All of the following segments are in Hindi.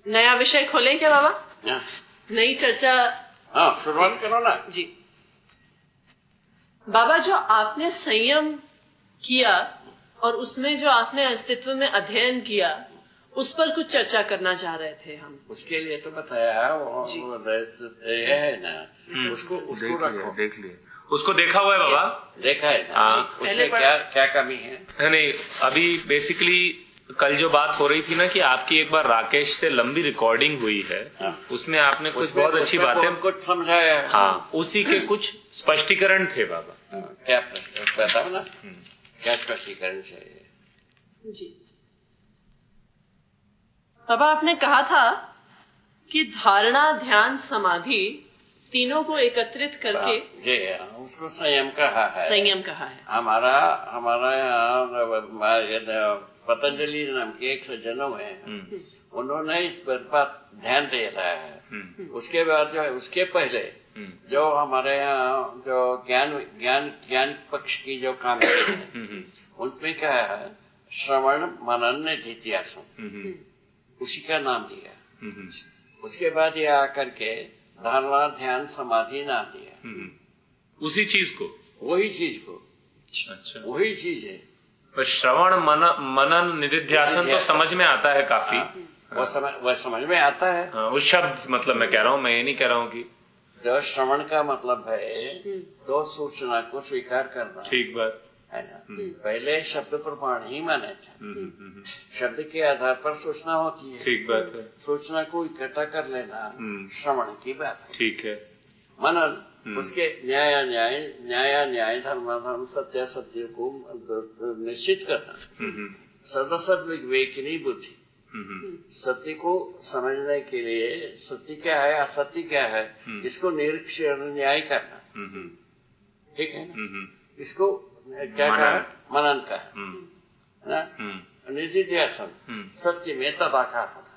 नया विषय खोलें क्या बाबा? नई चर्चा। हाँ, शुरुआत करो ना जी। बाबा, जो आपने संयम किया और उसमें जो आपने अस्तित्व में अध्ययन किया, उस पर कुछ चर्चा करना चाह रहे थे हम। उसके लिए तो बताया वो ये है ना, उसको रखो। देख लिए, उसको देखा हुआ है बाबा? देखा है ना? उसमें क्या कमी है? नहीं, अभी बेसिकली कल जो बात हो रही थी ना कि आपकी एक बार राकेश से लंबी रिकॉर्डिंग हुई है, उसमें आपने कुछ बहुत अच्छी बातें कुछ समझाया है। हाँ, उसी के कुछ स्पष्टीकरण थे बाबा। क्या बताओ ना, क्या स्पष्टीकरण चाहिए? जी बाबा, आपने कहा था कि धारणा, ध्यान, समाधि तीनों को एकत्रित करके जी उसको संयम कहा है। संयम कहा है। हमारा यहाँ पतंजलि नाम के एक सज्जनों है, उन्होंने इस पर ध्यान दे रहा है। उसके बाद जो है, उसके पहले जो हमारे यहाँ जो ज्ञान पक्ष की जो काम है, उनमें क्या है, श्रवण मनन निधिध्यासन, उसी का नाम दिया। उसके बाद ये आकर के धारणा, ध्यान, समाधि नाम दिया। उसी चीज को, वही चीज को। अच्छा, वही चीज है। पर श्रवण मनन निधिध्यासन तो समझ में आता है काफी। वह समझ में आता है। उस शब्द मतलब मैं कह रहा हूँ, मैं ये नहीं कह रहा हूँ कि जो श्रवण का मतलब है तो सूचना को स्वीकार करना। ठीक बात है ना। पहले शब्द प्रमाण ही माने थे। शब्द के आधार पर सूचना होती है। ठीक बात है। सूचना को इकट्ठा कर लेना श्रवण की बात है। ठीक है। मनन उसके न्याय धर्म सत्य सत्य को निश्चित करना। सदसद विवेकिनी बुद्धि, सत्य को समझने के लिए सत्य क्या है असत्य क्या है इसको निरीक्षण न्याय करना। ठीक है ना। इसको क्या कहा? मनन का है ना। निधिध्यासन सत्य में तदाकार होना,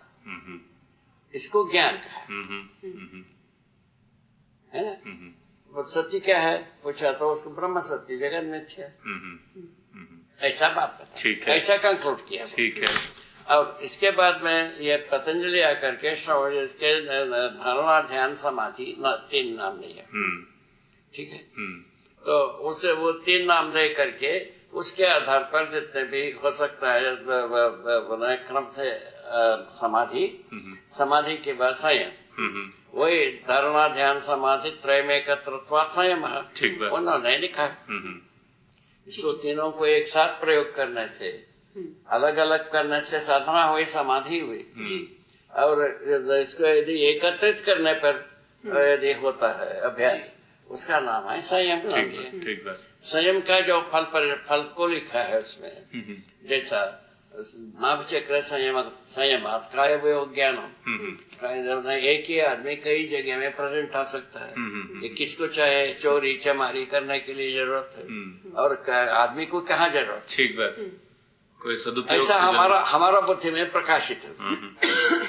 इसको ज्ञान का है ना। वो सत्य क्या है पूछा तो उसको ब्रह्म सत्य जगत मिथ्या, ऐसा बात बता। ठीक है। ऐसा कंक्लूड किया। ठीक है। अब इसके बाद में ये पतंजलि आकर के श्रवण, इसके धारणा, ध्यान, समाधि 3 नाम लिया। ठीक है। तो उसे वो 3 नाम ले करके उसके आधार पर जितने भी हो सकता है क्रम से समाधि के बाद संयम, वही धारणा, ध्यान, समाधि त्रय में एकत्रित्वात् संयम है, उन्होंने लिखा। इसको तीनों को एक साथ प्रयोग करने से, अलग अलग करने से साधना हुई, समाधि हुई। और इसको यदि एकत्रित करने पर यदि होता है अभ्यास, उसका नाम है संयम। ठीक बात। संयम का जो फल को लिखा है उसमें, जैसा नाभचक्र संयमात काय ज्ञानम, एक ही आदमी कई जगह में प्रेजेंट आ सकता है। ये किसको चाहे चोरी चमारी करने के लिए जरूरत है, और आदमी को कहाँ जरूरत। ठीक बात। कोई सदुपयोग ऐसा हमारा बुद्धि में प्रकाशित है।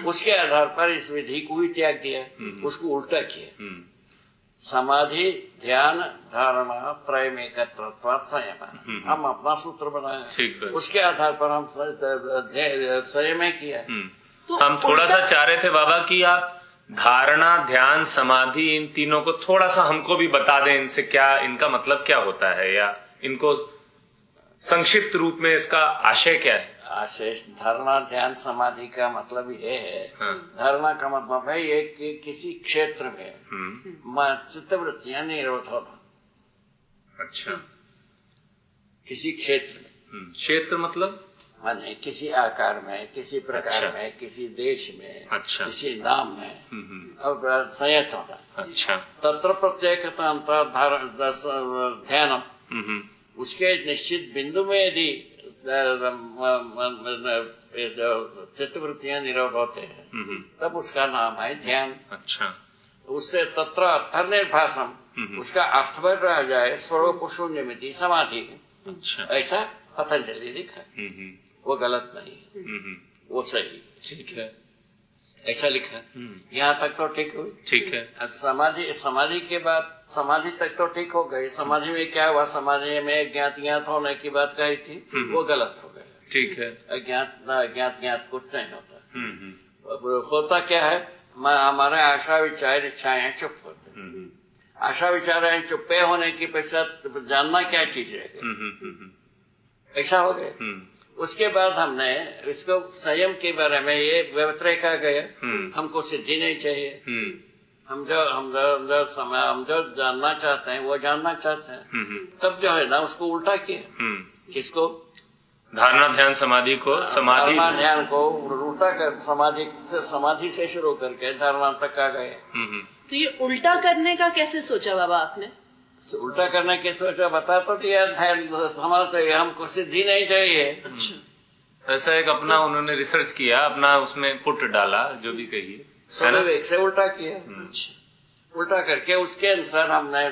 उसके आधार पर इस विधि को ही त्याग दिया, उसको उल्टा किया। समाधि, ध्यान, धारणा त्रय में एकत्रित्वात् संयम, हम अपना सूत्र बनाया। उसके आधार पर हम संयम किया। तो हम थोड़ा सा चाह रहे थे बाबा कि आप धारणा, ध्यान, समाधि, इन तीनों को थोड़ा सा हमको भी बता दें, इनसे क्या, इनका मतलब क्या होता है, या इनको संक्षिप्त रूप में इसका आशय क्या है? आशय धारणा, ध्यान, समाधि का मतलब ये है। धारणा का मतलब है ये कि किसी क्षेत्र में चित्तवृत्तियां निरोध होना। अच्छा। किसी क्षेत्र में। क्षेत्र मतलब माने किसी आकार में, किसी प्रकार में, किसी देश में, किसी नाम में, और संयत होता। अच्छा। तत्र प्रत्येकता ध्यानम, उसके निश्चित बिंदु में यदि चित्तवृत्तियां निरोध होते हैं तब उसका नाम है ध्यान। अच्छा। उससे तत्र अर्थनिर्भासम, उसका अर्थ बढ़ रह जाए, स्वरूप शून्यमिति समाधि। अच्छा। ऐसा पतंजलि लिखा। वो गलत नहीं है, वो सही। ठीक है। ऐसा लिखा। यहाँ तक तो ठीक हुई। ठीक है। समाधि के बाद, समाधि तक तो ठीक हो गई। समाधि में क्या हुआ, समाधि में ज्ञात होने की बात कही थी, वो गलत हो गया। ठीक है। अज्ञात कुछ नहीं होता। होता क्या है, हमारे आशा विचार इच्छाएं चुप होते हैं। आशा विचार चुप्पे होने की पश्चात जानना क्या चीज रहेगी, ऐसा हो गया। उसके बाद हमने इसको संयम के बारे में ये व्यवतरेखा गया, हमको सिद्धि नहीं चाहिए, हम जो जानना चाहते हैं वो जानना चाहते हैं। तब जो है ना उसको उल्टा किया, किसको, धारणा ध्यान समाधि को, समाधि धारणा ध्यान को उल्टा कर समाधि से शुरू करके धारणा तक आ गए। तो ये उल्टा करने का कैसे सोचा बाबा आपने? उल्टा करने के सोचा बता तो दिया, ध्यान समाज से हमको सिद्धि नहीं चाहिए। ऐसा एक अपना उन्होंने रिसर्च किया, अपना उसमें पुट डाला, जो भी कहिए, एक से उल्टा किया। उल्टा करके उसके अनुसार हमने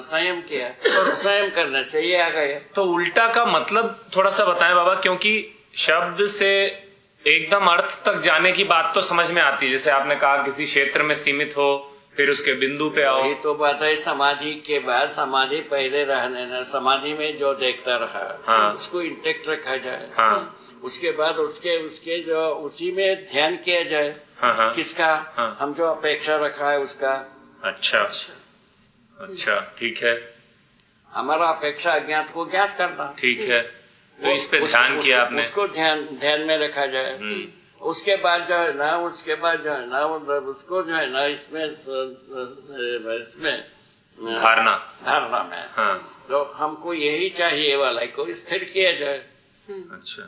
संयम किया, और संयम करने से ये आ गए। तो उल्टा का मतलब थोड़ा सा बताएं बाबा, क्योंकि शब्द से एकदम अर्थ तक जाने की बात तो समझ में आती है, जैसे आपने कहा किसी क्षेत्र में सीमित हो, फिर उसके बिंदु पे आओ। यही तो बात है, समाधि के बाद समाधि पहले रहने न, समाधि में जो देखता रहा उसको इंटेक्ट रखा जाए। उसके बाद उसके जो उसी में ध्यान किया जाए। किसका? हम जो अपेक्षा रखा है उसका। अच्छा, ठीक है। हमारा अपेक्षा अज्ञात को ज्ञात करना, ठीक है। तो इस पे ध्यान किया आपने, उसको ध्यान में रखा जाए। उसके बाद जो है ना उसको जो है ना इसमें धारणा में तो हमको यही चाहिए वाला को स्थिर किया जाए। अच्छा,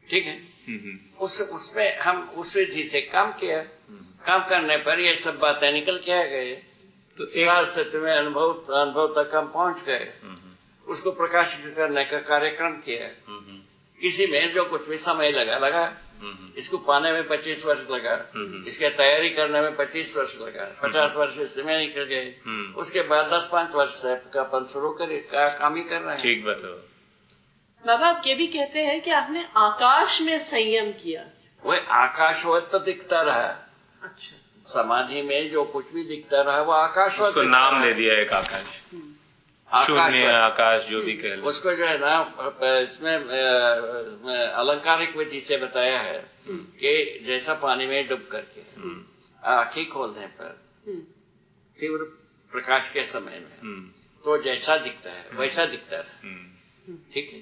ठीक है। उसमें हम उस विधि से काम किया। काम करने पर ये सब बातें निकल के आ गए, तो अस्तित्व में अनुभव तक हम पहुंच गए। उसको प्रकाशित करने का कार्यक्रम किया। इसी में जो कुछ भी समय लगा, इसको पाने में 25 वर्ष लगा, इसके तैयारी करने में 25 वर्ष लगा, 50 वर्ष इसमें निकल गए। उसके बाद 10-5 वर्ष से अपन शुरू करे काम ही कर रहे हैं। ठीक बताओ बाबा, आप ये भी कहते हैं कि आपने आकाश में संयम किया। वो आकाशवत तो दिखता रहा। अच्छा, समाधि में जो कुछ भी दिखता रहा वो आकाशवत, उसको नाम दे दिया एक आकाश, शून्य आकाश जो भी कह लो। उसको जो है ना इसमें अलंकारिक विधि से बताया है कि जैसा पानी में डूब करके आँखें खोलने पर तीव्र प्रकाश के समय में तो जैसा दिखता है वैसा दिखता है। ठीक है,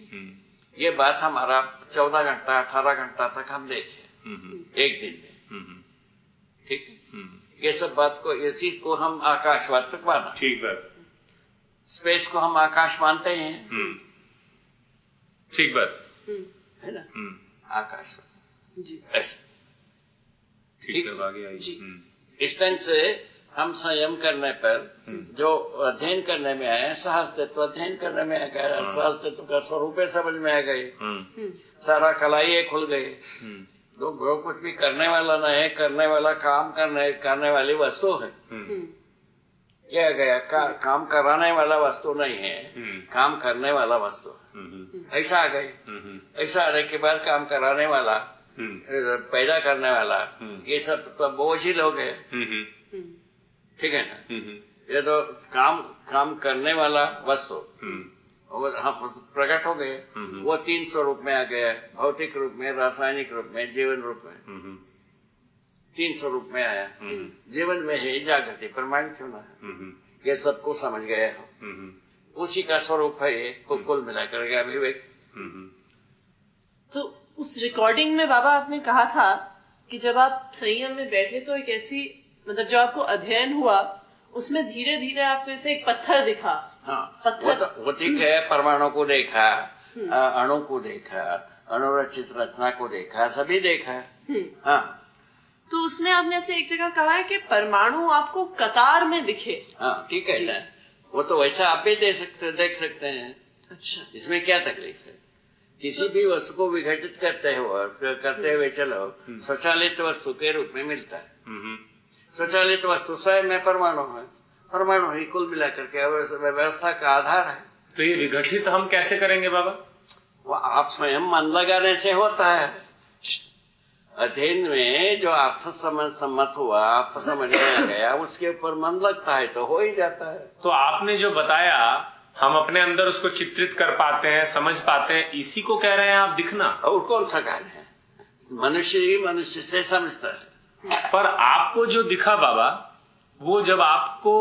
ये बात हमारा 14 घंटा 18 घंटा तक हम देखे एक दिन में। ठीक है, ये सब बात को, इसी को हम आकाशवाद तक माना। ठीक बात। स्पेस को हम आकाश मानते हैं। ठीक बात है ना, आकाश जी, ऐसा। ठीक है, आगे आइए। इस ढंग से हम संयम करने पर जो अध्ययन करने में आए, सहस्तित्व अध्ययन करने में आ गया, सहस्तित्व का स्वरूप समझ में आ गए, सारा कलाइए खुल गए। तो जो कुछ भी करने वाला न है, करने वाला काम करने वाली वस्तु है। क्या गया काम कराने वाला वस्तु नहीं है, काम करने वाला वस्तु है। ऐसा आ गए। ऐसा आने के बाद काम कराने वाला, पैदा करने वाला, ये सब तो बोझ ही लोग है। ठीक है ना, ये तो काम करने वाला वस्तु और हम प्रकट हो गए। वो 3 स्वरूप में आ गया, भौतिक रूप में, रासायनिक रूप में, जीवन रूप में। 3 स्वरूप में आया। जीवन में ही जागृति प्रमाणित होना है, ये सबको समझ गया हो। उसी का स्वरूप है ये, कुल मिलाकर के अभिव्यक्ति। तो उस रिकॉर्डिंग में बाबा आपने कहा था कि जब आप संयम में बैठे तो एक ऐसी, मतलब जो आपको अध्ययन हुआ उसमें धीरे धीरे आपको ऐसे एक पत्थर दिखा। हाँ, वो ठीक है। परमाणु को देखा, अणु को देखा, अनुरचित रचना को देखा, सभी देखा। हाँ, तो उसमें आपने ऐसे एक जगह कहा है कि परमाणु आपको कतार में दिखे। हाँ, ठीक है ना, वो तो वैसा आप भी देख सकते हैं। अच्छा, इसमें क्या तकलीफ है? किसी भी वस्तु को विघटित करते हुए चलो, स्वचालित वस्तु के रूप में मिलता है। स्वचालित वस्तु स्वयं में परमाणु है। परमाणु ही कुल मिलाकर के व्यवस्था का आधार है। तो ये विघटित हम कैसे करेंगे बाबा? वो आप स्वयं मन लगाने से होता है। अध्ययन में जो अर्थ सम्मत हुआ, अर्थ समझ में आ गया, उसके ऊपर मन लगता है तो हो ही जाता है। तो आपने जो बताया, हम अपने अंदर उसको चित्रित कर पाते हैं, समझ पाते हैं, इसी को कह रहे हैं आप दिखना। और कौन सा कार्य है? मनुष्य ही मनुष्य से समझता है। पर आपको जो दिखा बाबा, वो जब आपको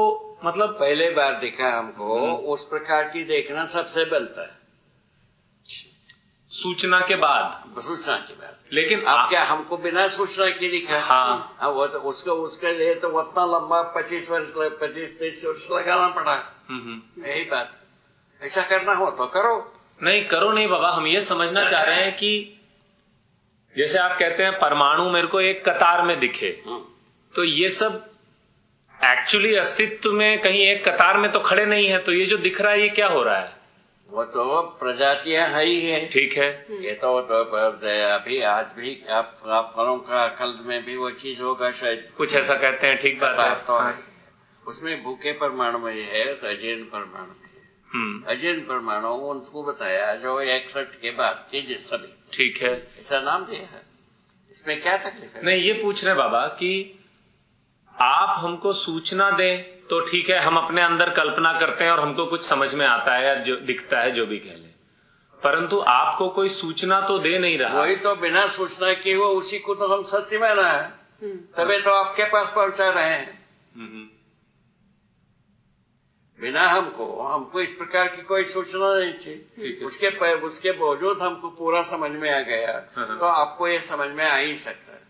मतलब पहले बार दिखा हमको, उस प्रकार की देखना सबसे बनता है सूचना के बाद। सूचना के बाद। लेकिन अब क्या हमको बिना सूचना की दिखा? हाँ, वो तो उसके लिए तो उतना लंबा 25-30 वर्ष लगाना पड़ा। यही बात, ऐसा करना हो तो करो। नहीं करो नहीं बाबा, हम ये समझना चाह रहे हैं कि जैसे आप कहते हैं परमाणु मेरे को एक कतार में दिखे, तो ये सब एक्चुअली अस्तित्व में कहीं एक कतार में तो खड़े नहीं है, तो ये जो दिख रहा है ये क्या हो रहा है? वो तो प्रजातियां है ही है। ठीक है, ये तो अभी आज भी आप फलों का कल्द में भी वो चीज होगा शायद, कुछ ऐसा कहते हैं। ठीक बात है। तो है उसमें भूखे परमाणु में है, तो अजीर्ण परमाणु में है। अजीर्ण परमाणु उनको बताया जो 61 के बाद के सभी। ठीक है, ऐसा नाम दिया है, इसमें क्या तकलीफ है? नहीं ये पूछ रहे बाबा कि आप हमको सूचना दें तो ठीक है, हम अपने अंदर कल्पना करते हैं और हमको कुछ समझ में आता है या जो दिखता है जो भी कह ले, परंतु आपको कोई सूचना तो दे नहीं रहा। वही तो बिना सूचना के हो, उसी को तो हम सत्य माना है, तभी तो आपके पास पहुंचा रहे हैं। बिना हमको इस प्रकार की कोई सूचना नहीं थी। उसके बावजूद हमको पूरा समझ में आ गया, तो आपको ये समझ में आ ही सकता है।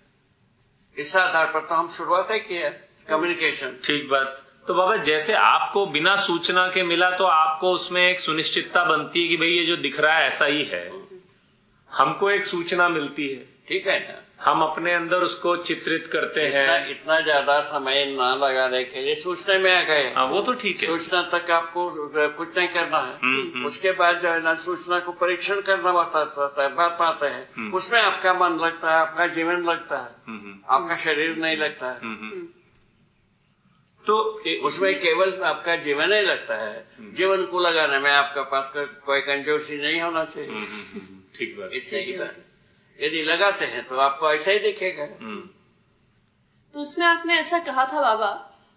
इस आधार पर तो हम शुरुआत ही किया कम्युनिकेशन। ठीक बात। तो बाबा जैसे आपको बिना सूचना के मिला, तो आपको उसमें एक सुनिश्चितता बनती है कि भाई ये जो दिख रहा है ऐसा ही है। हमको एक सूचना मिलती है, ठीक है ना, हम अपने अंदर उसको चित्रित करते हैं। इतना ज्यादा समय ना लगाने के लिए सूचना में आ गए। हाँ वो तो ठीक है, सूचना तक आपको कुछ नहीं करना है। उसके बाद जो है ना सूचना को परीक्षण करना बताते हैं, उसमें आपका मन लगता है, आपका जीवन लगता है, आपका शरीर नहीं लगता है। तो उसमें केवल आपका जीवन ही लगता है। जीवन को लगाने में आपका पास कोई कंजूसी नहीं होना चाहिए। ठीक बात, इतनी ही बात। यदि लगाते हैं तो आपको ऐसा ही दिखेगा। तो उसमें आपने ऐसा कहा था बाबा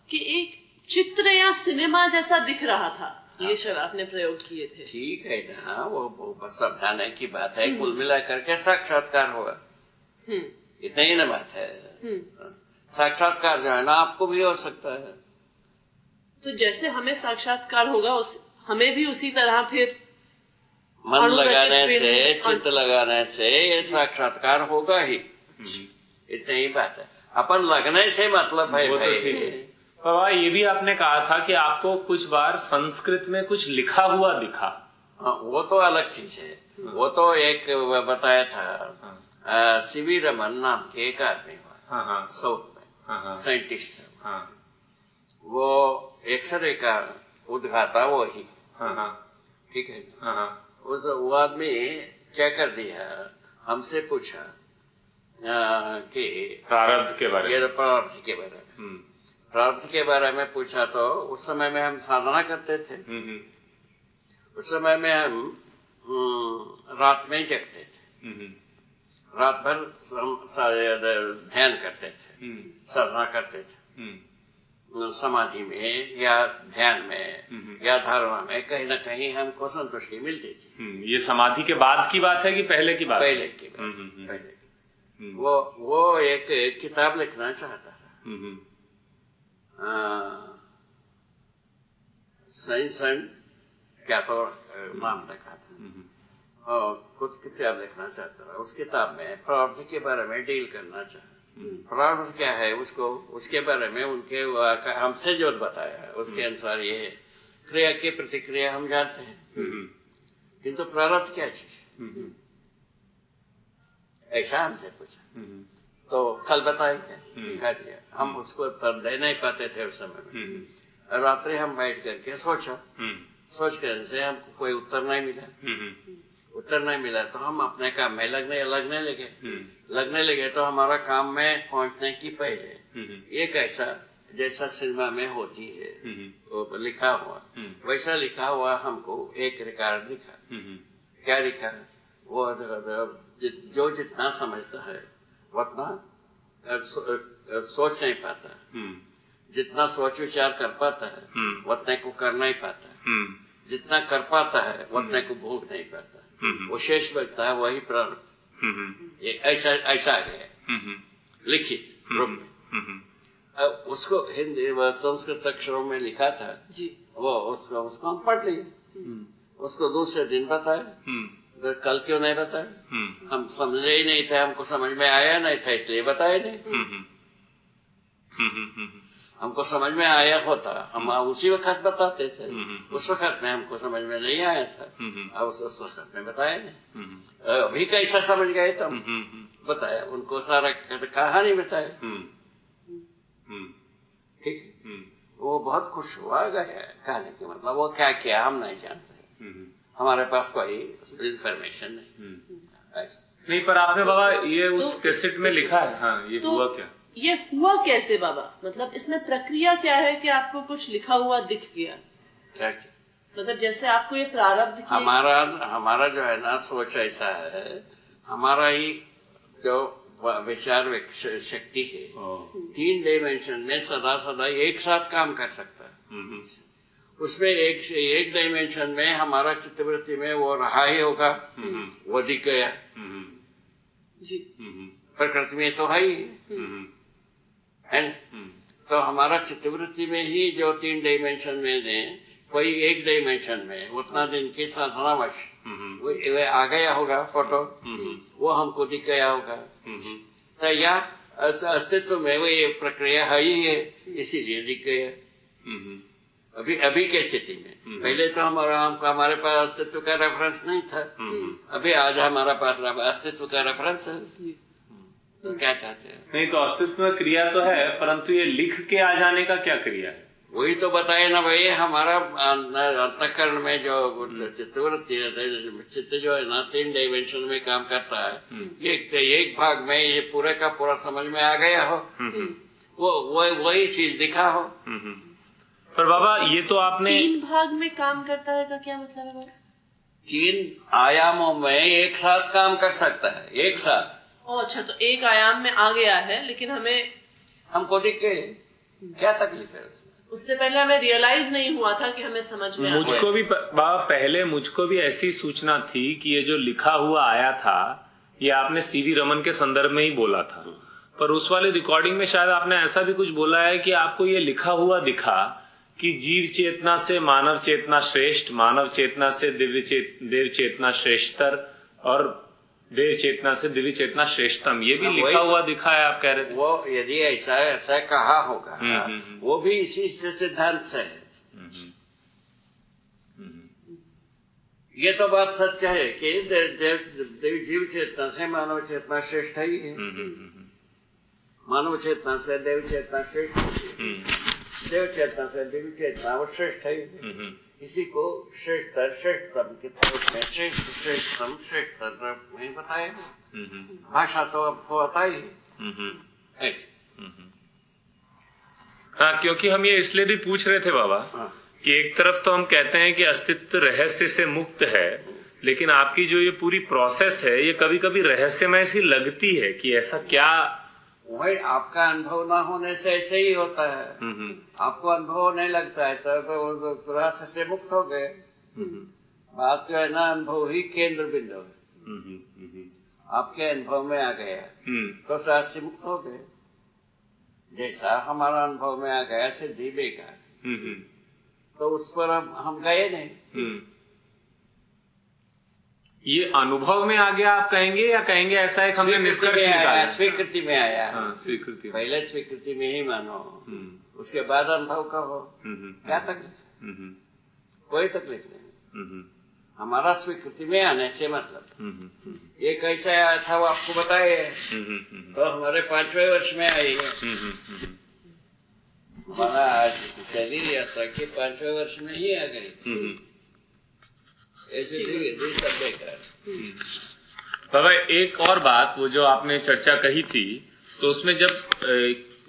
कि एक चित्र या सिनेमा जैसा दिख रहा था, ये शब्द आपने प्रयोग किए थे। ठीक है ना, वो बस समझाने की बात है। कुल मिलाकर के साक्षात्कार होगा, इतना ही ना बात है। साक्षात्कार जो है ना आपको भी हो सकता है। तो जैसे हमें साक्षात्कार होगा हमें भी उसी तरह फिर मन लगाने से, चित्त लगाने से ये साक्षात्कार होगा ही। इतनी ही बात है। अपन लगने से मतलब है भाई। बाबा ये भी आपने कहा था कि आपको कुछ बार संस्कृत में कुछ लिखा हुआ दिखा। हाँ, वो तो अलग चीज है। वो तो एक बताया था सीवी रमन नाम के एक आदमी हुआ साउथ में, साइंटिस्ट। वो एक्सरे का उद्घाता वो ही। ठीक है। वो आदमी क्या कर दिया, हमसे पूछा कि प्रारब्ध के बारे में, प्रारब्ध के बारे में पूछा। तो उस समय में हम साधना करते थे। उस समय में हम रात में जगते थे, रात भर ध्यान करते थे, साधना करते थे। समाधि में या ध्यान में या धारणा में कहीं न कहीं हमको संतुष्टि मिलती थी। ये समाधि के बाद की बात है कि पहले की बात? पहले की बात। पहले की। वो एक किताब लिखना चाहता था, साइंस एंड क्या तो नाम रखा था, और कुछ किताब लिखना चाहता था। उस किताब में प्रारब्ध के बारे में डील करना चाहता। प्रारब्ध क्या है उसको, उसके बारे में उनके हमसे जो बताया उसके अनुसार ये है। क्रिया की प्रतिक्रिया हम जानते हैं, किंतु प्रारब्ध क्या चीज, ऐसा हमसे पूछा। तो कल बताएंगे, कह दिया। हम उसको उत्तर दे नहीं पाते थे उस समय में। रात्रि हम बैठ करके सोच करने से हमको कोई उत्तर नहीं मिला। तो हम अपने काम में लगने लगे। तो हमारा काम में पहुंचने की पहले एक ऐसा जैसा सिनेमा में होती है वो लिखा हुआ, वैसा लिखा हुआ हमको एक रिकॉर्ड दिखा। क्या लिखा? वो जो जितना समझता है उतना सोच नहीं पाता, जितना सोच विचार कर पाता है उतने को कर नहीं पाता, जितना कर पाता है उतने को भोग नहीं पाता। वो शेष बचता है, वही प्रारब्ध। ये ऐसा ऐसा आ गया लिखित रूप में। अब उसको हिंदी संस्कृत अक्षरों में लिखा था जी। वो उसको हम पढ़ लिए, उसको दूसरे दिन बताए, तो कल क्यों नहीं बताए? हम समझे ही नहीं थे, हमको समझ में आया नहीं था इसलिए बताए नहीं। हमको समझ में आया होता हम उसी वक्त बताते थे, उस वक्त में हमको समझ में नहीं आया था, अब उस वक्त में बताया नहीं। अभी कैसा समझ गए तो बताया, उनको सारा कहानी बताया। ठीक है, वो बहुत खुश हुआ गया कहने के मतलब वो क्या किया हम नहीं जानते, हमारे पास कोई इंफॉर्मेशन नहीं ऐसा नहीं। पर आपने बाबा ये उस कैसेट में लिखा है, हाँ ये हुआ क्या? ये हुआ कैसे बाबा? मतलब इसमें प्रक्रिया क्या है कि आपको कुछ लिखा हुआ दिख गया? क्या? मतलब जैसे आपको ये प्रारब्ध हमारा जो है ना सोच ऐसा है, हमारा ही जो विचार शक्ति है 3 डायमेंशन में सदा सदा एक साथ काम कर सकता है। उसमें एक डायमेंशन में हमारा चित्तवृत्ति में वो रहा ही होगा, वो दिख गया जी। प्रकृति में तो है ही है न? तो हमारा चित्तवृत्ति में ही जो 3 डायमेंशन में दे, कोई एक डायमेंशन में उतना दिन की साधनावश वो आ गया होगा फोटो, वो हमको दिख गया होगा। तो या अस्तित्व में वो ये प्रक्रिया है ही है, इसीलिए दिख गया। अभी की स्थिति में पहले तो हमारे पास अस्तित्व का रेफरेंस नहीं था, अभी आज हमारा पास अस्तित्व का रेफरेंस है। तो क्या चाहते हैं? नहीं तो अस्तित्व में क्रिया तो है, परंतु ये लिख के आ जाने का क्या क्रिया है? वही तो बताए ना भाई, हमारा अंतःकरण में जो चित्तवृत्ति चित्त जो है ना 3 डायमेंशन में काम करता है, एक भाग में ये पूरे का पूरा समझ में आ गया हो, वो वही चीज दिखा हो। पर बाबा ये तो आपने 3 भाग में काम करता है का क्या मतलब है बाबा? 3 आयामों में एक साथ काम कर सकता है, एक साथ। अच्छा, तो एक आयाम में आ गया है, लेकिन हमको दिख गए, क्या तकलीफ है उसमें? उससे पहले हमें रियलाइज नहीं हुआ था कि हमें समझ में मुझको भी बाबा पहले मुझको भी ऐसी सूचना थी कि ये जो लिखा हुआ आया था ये आपने सीवी रमन के संदर्भ में ही बोला था, पर उस वाले रिकॉर्डिंग में शायद आपने ऐसा भी कुछ बोला है कि आपको ये लिखा हुआ दिखा कि जीव चेतना से मानव चेतना श्रेष्ठ, मानव चेतना से देव चेतना श्रेष्ठतर और देव चेतना से दिव्य चेतना श्रेष्ठतम, ये भी लिखा हुआ दिखा है आप कह रहे थे। वो यदि ऐसा कहा होगा वो भी इसी सिद्धांत से है। ये तो बात सच है कि जीव चेतना से मानव चेतना श्रेष्ठ ही है, मानव चेतना से देव चेतना श्रेष्ठ है, देव चेतना से दिव्य चेतना वो श्रेष्ठ है। इसी को श्रेष्ठतम के रूप में श्रेष्ठतम में बताएगा। भाषा तो आपको आता ही ऐसे। हाँ, क्योंकि हम ये इसलिए भी पूछ रहे थे बाबा कि एक तरफ तो हम कहते हैं कि अस्तित्व रहस्य से मुक्त है, लेकिन आपकी जो ये पूरी प्रोसेस है ये कभी कभी रहस्यमय सी लगती है कि ऐसा क्या? वही आपका अनुभव ना होने से ऐसे ही होता है। आपको अनुभव नहीं लगता है तो रहस्य से मुक्त हो गए। बात जो है ना, अनुभव ही केंद्र बिंदु है। आपके अनुभव में आ गया तो रहस्य से मुक्त हो गए। जैसा हमारा अनुभव में आ गया सिद्धि बेकार, तो उस पर हम गए नहीं। ये अनुभव में आ गया आप कहेंगे या कहेंगे ऐसा एक हमने निष्कर्ष निकाला? स्वीकृति में आया। हाँ, स्वीकृति। पहले स्वीकृति में ही मानो, उसके बाद अनुभव का हो। क्या तकलीफ? कोई तकलीफ नहीं। हमारा स्वीकृति में आने से मतलब ये कैसे आया था वो आपको बताए, तो हमारे 5वें वर्ष में आई है। हमारा शरीर यात्रा के 5वें वर्ष में ही आ गई। ऐसे धीरे धीरे सब बेकार। बाबा एक और बात, वो जो आपने चर्चा कही थी तो उसमें जब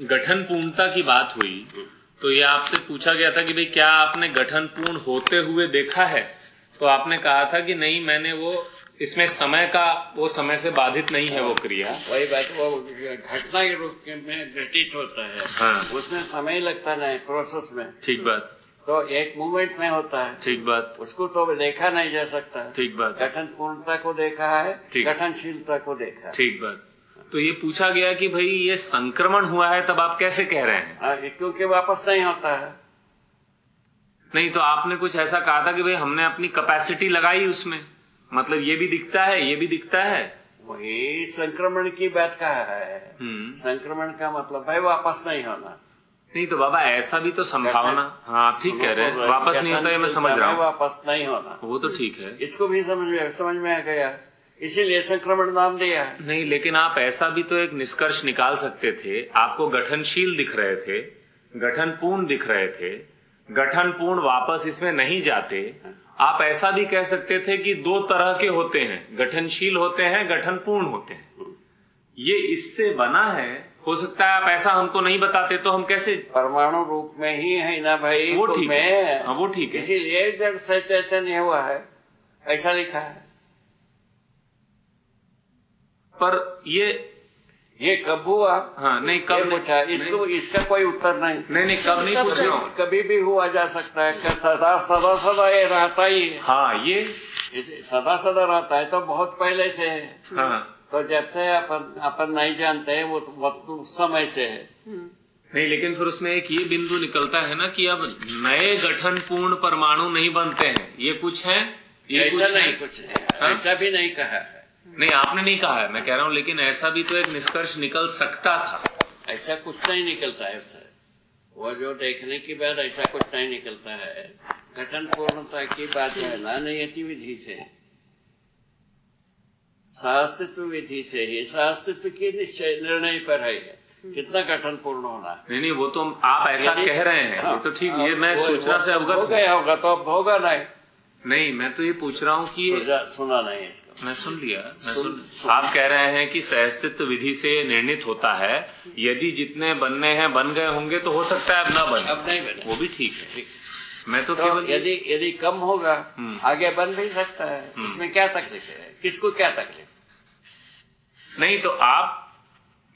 गठन पूर्णता की बात हुई तो ये आपसे पूछा गया था कि भाई क्या आपने गठन पूर्ण होते हुए देखा है, तो आपने कहा था कि नहीं, मैंने वो इसमें समय का वो समय से बाधित नहीं है वो क्रिया। वही बात, वो घटना के रूप में घटित होता है। हाँ। उसमें समय लगता नहीं प्रोसेस में। ठीक बात। तो एक मूवमेंट में होता है। ठीक बात। उसको तो देखा नहीं जा सकता। ठीक बात। गठन पूर्णता को देखा है, गठनशीलता को देखा है। ठीक बात। तो ये पूछा गया कि भाई ये संक्रमण हुआ है, तब आप कैसे कह रहे हैं? क्योंकि वापस नहीं होता है। नहीं, तो आपने कुछ ऐसा कहा था कि भाई हमने अपनी कैपेसिटी लगाई उसमें, मतलब ये भी दिखता है, ये भी दिखता है। वही संक्रमण की बात कहा है। संक्रमण का मतलब है वापस नहीं होना। नहीं तो बाबा ऐसा भी तो संभावना, हाँ ठीक कह रहे हैं, वापस नहीं होता है, मैं समझ रहा हूँ। वापस नहीं होना, वो तो ठीक है, इसको भी समझ में आ गया, इसीलिए संक्रमण नाम दिया है। नहीं, लेकिन आप ऐसा भी तो एक निष्कर्ष निकाल सकते थे। आपको गठनशील दिख रहे थे, गठनपूर्ण दिख रहे थे, गठनपूर्ण वापस इसमें नहीं जाते। आप ऐसा भी कह सकते थे कि दो तरह के होते हैं, गठनशील होते हैं, गठनपूर्ण होते हैं। ये इससे बना है, हो सकता है आप ऐसा हमको नहीं बताते तो हम कैसे? परमाणु रूप में ही है ना भाई, वो ठीक है, हाँ वो ठीक है, इसीलिए जड़ से चैतन्य हुआ है, ऐसा लिखा है। पर ये कब हुआ? हाँ नहीं, कब पूछा इसको, इसका कोई उत्तर नहीं। नहीं कब नहीं पूछ रहा हूँ, कभी भी हुआ जा सकता है, सदा सदा सदा ये रहता ही है। हाँ ये सदा सदा रहता है, तो बहुत पहले से है। हाँ, तो जब से अपन नहीं जानते हैं, वो उस समय से है। नहीं, लेकिन फिर उसमें एक ये बिंदु निकलता है ना कि अब नए गठन पूर्ण परमाणु नहीं बनते हैं, ये कुछ है, ये ऐसा कुछ नहीं, है। कुछ नहीं, ऐसा भी नहीं कहा है। नहीं आपने नहीं कहा है, मैं कह रहा हूँ, लेकिन ऐसा भी तो एक निष्कर्ष निकल सकता था। ऐसा कुछ नहीं निकलता है उससे, वो जो देखने की बात, ऐसा कुछ नहीं निकलता है। गठन पूर्णता की बात जो है ना, नियति विधि से, सहअस्तित्व विधि से ही, सहअस्तित्व की निश्चय निर्णय पर है कितना गठन पूर्ण होना। नहीं वो तो आप ऐसा कह रहे हैं, ये तो ठीक, ये मैं सूचना से अवगत हो गया होगा तो अब होगा नहीं, मैं तो ये पूछ रहा हूँ कि सुना नहीं इसका, मैं सुन लिया, आप कह रहे हैं कि सहअस्तित्व विधि से निर्णित होता है, यदि जितने बनने हैं बन गए होंगे तो हो सकता है अब ना बने, अब नहीं बने, वो भी ठीक है। मैं तो केवल यदि कम होगा आगे बन भी सकता है, इसमें क्या तकलीफ है, किसको क्या तकलीफ? नहीं तो आप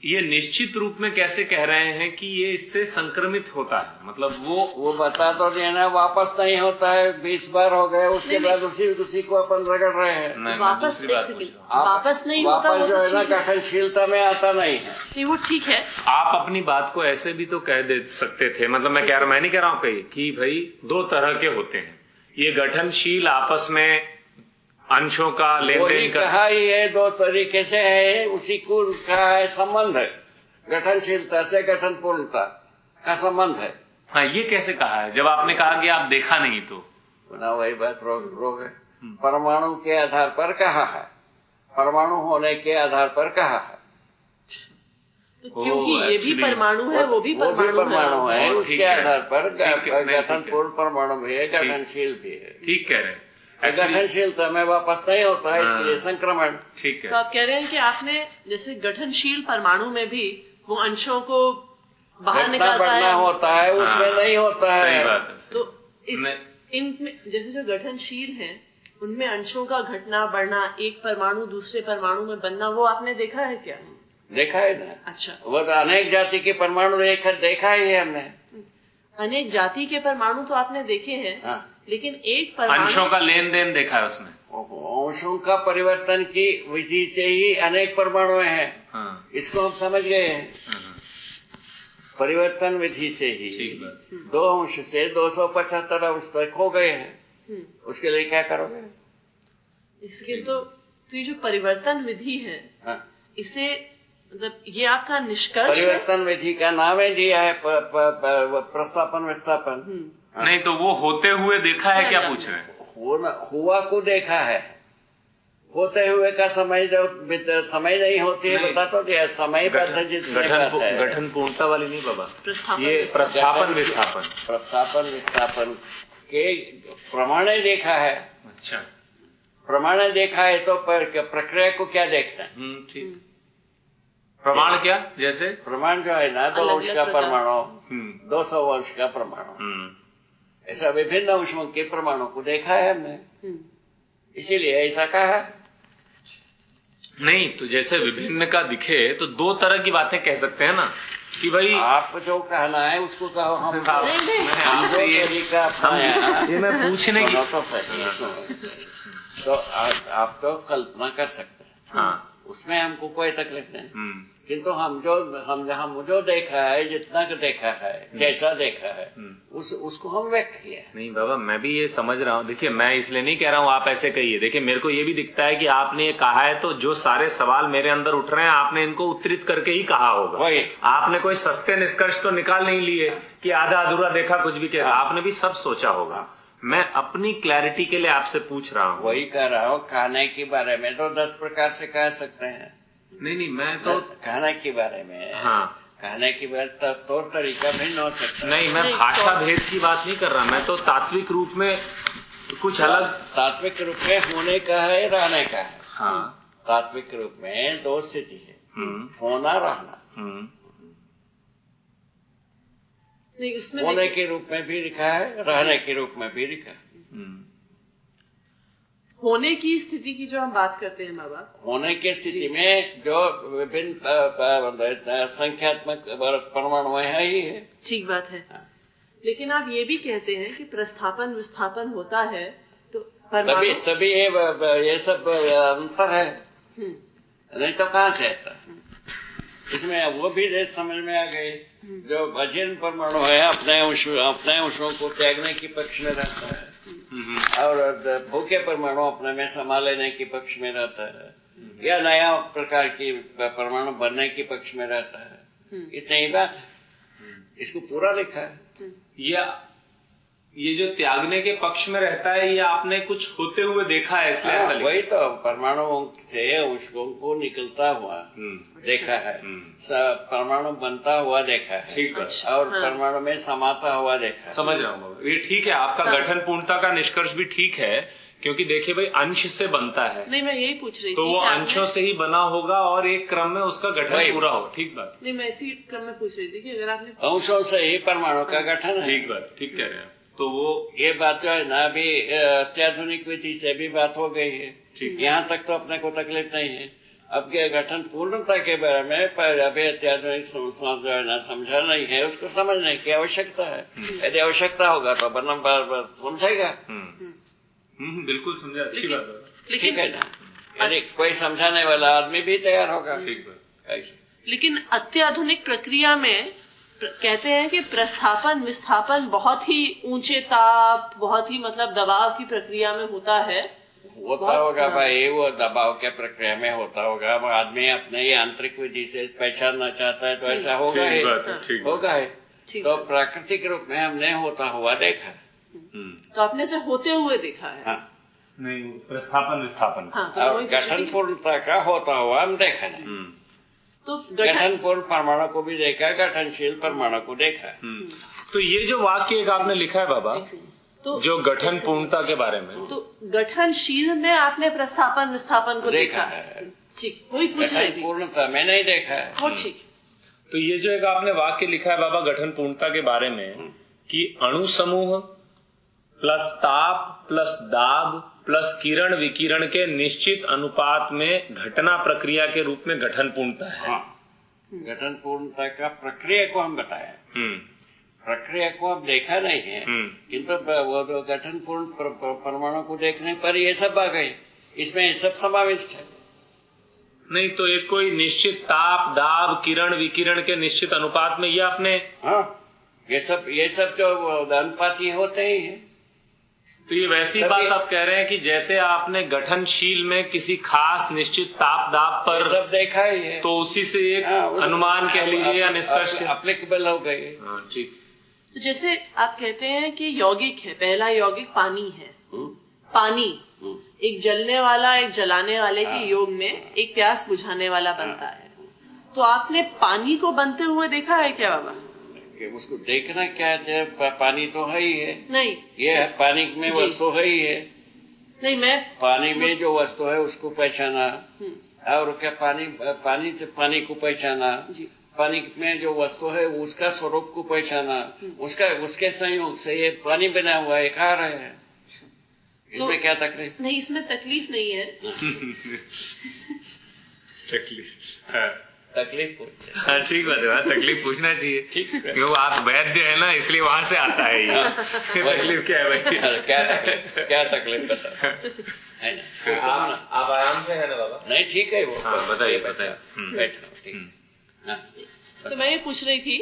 ये निश्चित रूप में कैसे कह रहे हैं कि ये इससे संक्रमित होता है, मतलब वो बता तो देना, वापस नहीं होता है, 20 बार हो गए, उसके बाद उसी को अपन रगड़ रहे हैं। वापस वापस नहीं होता, वापस जो है ना गठनशीलता में आता नहीं है। नहीं वो ठीक है। आप अपनी बात को ऐसे भी तो कह दे सकते थे, मतलब मैं नहीं कह रहा हूँ कहीं कि भाई दो तरह के होते हैं, ये गठनशील आपस में अंशों का लेन देन कहा ही है, दो तरीके से है, उसी को कहा है संबंध है, गठनशीलता से गठन पूर्णता का संबंध है। हाँ ये कैसे कहा है, जब आपने कहा कि आप देखा नहीं तो? ना वही बात रोग है, परमाणु के आधार पर कहा है, परमाणु होने के आधार पर कहा है, तो क्योंकि ये भी परमाणु है, वो भी परमाणु है, उसके आधार पर गठन पूर्ण परमाणु भी है, गठनशील भी है। ठीक कह रहे हैं, गठनशीलता में वापस नहीं होता है, इसलिए संक्रमण। ठीक है, तो आप कह रहे हैं कि आपने जैसे गठनशील परमाणु में भी वो अंशों को बाहर निकालता है, होता है, उसमें नहीं होता है। सही बात है। तो इनमें जैसे जो गठनशील हैं, उनमें अंशों का घटना बढ़ना, एक परमाणु दूसरे परमाणु में बनना, वो आपने देखा है क्या? देखा है ना। अच्छा, वो तो अनेक जाति के परमाणु देखा ही है हमने। अनेक जाति के परमाणु तो आपने देखे हैं, लेकिन एक परमाणु अंशों का लेन देन देखा है उसमें, अंशों का परिवर्तन की विधि से ही अनेक परमाणु हैं। हाँ। इसको हम समझ गए हैं, परिवर्तन विधि से ही 2 अंश से 275 अंश तक हो गए हैं। उसके लिए क्या करोगे? इसके तो ये जो परिवर्तन विधि है, इसे मतलब ये आपका निष्कर्ष परिवर्तन विधि का नाम है दिया है, प्रस्थापन विस्थापन। नहीं तो वो होते हुए देखा है, क्या पूछ रहे हैं? हुआ को देखा है, होते हुए का समय समय नहीं होती है, बता तो दिया, समय गठन पूर्णता वाली नहीं बाबा, ये प्रस्थापन विस्थापन के प्रमाणे देखा है। अच्छा, प्रमाणे देखा है तो प्रक्रिया को क्या देखते हैं? ठीक, प्रमाण क्या? जैसे प्रमाण जो है ना, 2 अंश का परमाणु, 200 वर्ष का परमाणु, ऐसा विभिन्न अंशों के परमाणु को देखा है हमने, इसीलिए ऐसा कहा। नहीं तो जैसे विभिन्न का दिखे तो 2 तरह की बातें कह सकते हैं ना, कि भाई आप जो कहना है उसको कहो। हम नहीं। जो तरीका अपनाया, ये मैं पूछने की तो आप तो कल्पना कर सकते हैं। हाँ, उसमें हमको कोई तकलीफ नहीं, किंतु हम जो देखा है, जितना देखा है, जैसा देखा है, उसको हम व्यक्त किया है। नहीं बाबा, मैं भी ये समझ रहा हूँ। देखिए, मैं इसलिए नहीं कह रहा हूँ आप ऐसे कहिए। देखिए, मेरे को ये भी दिखता है कि आपने ये कहा है, तो जो सारे सवाल मेरे अंदर उठ रहे हैं आपने इनको उत्तरित करके ही कहा होगा। वही आपने कोई सस्ते निष्कर्ष तो निकाल नहीं लिए कि आधा अधूरा देखा कुछ भी कह। आपने भी सब सोचा होगा। मैं अपनी क्लैरिटी के लिए आपसे पूछ रहा हूँ। वही कह रहा हूँ। खाने के बारे में तो 10 प्रकार से कह सकते हैं। नहीं, मैं तो खाने के बारे में, हाँ, कहने की बात तौर तरीका भिन्न हो सकता है। नहीं, मैं भाषा भेद की बात नहीं कर रहा। मैं तो तात्विक रूप में कुछ अलग। तात्विक रूप में होने का है, रहने का है। हाँ, तात्विक रूप में 2 स्थिति है, होना, रहना। नहीं, उसमें होने के रूप में भी लिखा है, रहने के रूप में भी लिखा है। होने की स्थिति की जो हम बात करते हैं बाबा, होने की स्थिति में जो विभिन्न संख्यात्मक परमाणु है ही है। ठीक बात है। लेकिन आप ये भी कहते हैं कि प्रस्थापन विस्थापन होता है, तो तभी ये सब अंतर है, नहीं तो कहाँ से आता है। इसमें वो भी समझ में आ गई। जो अजीर्ण परमाणु है अपने अंशों को त्यागने के पक्ष में रहता है, और भूखे परमाणु अपने में समा लेने के पक्ष में रहता है, या नया प्रकार की परमाणु बनने के पक्ष में रहता है। इतनी ही बात है। इसको पूरा लिखा है। या ये जो त्यागने के पक्ष में रहता है, ये आपने कुछ होते हुए देखा है, इसलिए ऐसा लिखा। वही तो परमाणुओं से अंशों को निकलता हुआ देखा है, परमाणु बनता हुआ देखा है। ठीक है। और परमाणु में समाता हुआ देखा है। समझ रहा हूँ। ये ठीक है, आपका गठन पूर्णता का निष्कर्ष भी ठीक है, क्योंकि देखिए भाई, अंश से बनता है। नहीं, मैं यही पूछ रही थी, तो वो अंशों से ही बना होगा और एक क्रम में उसका गठन पूरा हो। ठीक बात। नहीं, मैं इसी क्रम में पूछ रही थी कि अगर आपने अंशों से ही परमाणु का गठन है। ठीक बात, ठीक कह रहे हैं। तो वो ये बात जो है ना, अभी अत्याधुनिक विधि से भी बात हो गई है। यहाँ तक तो अपने को तकलीफ नहीं है। अब के गठन पूर्णता के बारे में अभी अत्याधुनिक समझ जो है ना, समझा नहीं है, उसको समझने की आवश्यकता है। यदि आवश्यकता होगा तो बरनम समझेगा। बिल्कुल समझा। अच्छी बात है। ठीक है ना। यदि कोई समझाने वाला आदमी भी तैयार होगा। ठीक बात। ऐसे लेकिन अत्याधुनिक प्रक्रिया में कहते हैं कि प्रस्थापन विस्थापन बहुत ही ऊंचे ताप, बहुत ही मतलब दबाव की प्रक्रिया में होता है। होता होगा भाई, वो दबाव के प्रक्रिया में होता होगा। आदमी अपने ही आंतरिक विधि से पहचानना चाहता है तो ऐसा होगा ही, होगा ही। तो प्राकृतिक रूप में हमने होता हुआ देखा है। तो अपने से होते हुए देखा है। हाँ। नहीं, प्रस्थापन विस्थापन। हाँ, और गठन पूर्णता का होता हुआ हम देखा नहीं। तो गठन पूर्ण परमाणु को भी देखा, गठनशील परमाणु को देखा। तो ये जो वाक्य एक आपने लिखा है बाबा, तो जो गठन पूर्णता के बारे में, तो गठनशील में आपने प्रस्थापन विस्थापन को देखा है। ठीक, वही पूछ रही थी। पूर्णता में नहीं देखा है। वो ठीक। तो ये जो एक आपने वाक्य लिखा है बाबा गठन पूर्णता के बारे में, कि अणु समूह प्लस ताप प्लस दाब प्लस किरण विकिरण के निश्चित अनुपात में घटना प्रक्रिया के रूप में गठन पूर्णता है। हाँ। गठन पूर्णता का प्रक्रिया को हम बताया। प्रक्रिया को अब देखा नहीं है, किंतु वो तो गठन पूर्ण परमाणु को देखने पर ये सब आ गए। इसमें सब समाविष्ट है। नहीं तो एक कोई निश्चित ताप दाब किरण विकिरण के निश्चित अनुपात में ये आपने, हाँ, ये सब जो अनुपाती होते ही है। तो ये वैसी बात आप कह रहे हैं कि जैसे आपने गठनशील में किसी खास निश्चित ताप दाब पर सब देखा ही है, तो उसी से एक अनुमान कह लीजिए या निष्कर्ष अप्लीकेबल हो गई। ठीक। तो जैसे आप कहते हैं कि यौगिक है, पहला यौगिक पानी है। पानी एक जलने वाला एक जलाने वाले के योग में एक प्यास बुझाने वाला बनता है। तो आपने पानी को बनते हुए देखा है क्या बाबा? कि उसको देखना क्या है, पानी तो है ही है। नहीं, ये है पानी में वस्तु है ही है। नहीं, मैं पानी में जो वस्तु है उसको पहचाना, और क्या पानी को पहचाना, पानी में जो वस्तु है उसका स्वरूप को पहचाना, उसके संयोग से ये पानी बना हुआ है, खा रहे हैं। इसमें क्या तकलीफ? नहीं, इसमें तकलीफ नहीं है। तकलीफ पूछते हैं। हाँ ठीक बात है, तकलीफ पूछना चाहिए। ठीक है। क्यों आप वैद्य है ना, इसलिए वहां से आता है ये। तकलीफ क्या है भाई? क्या तकलीफ बता है ना? आप आराम से है ना बाबा? नहीं ठीक है वो। हाँ बताइए बताइए। बैठो ठीक। हाँ, तो मैं ये पूछ रही थी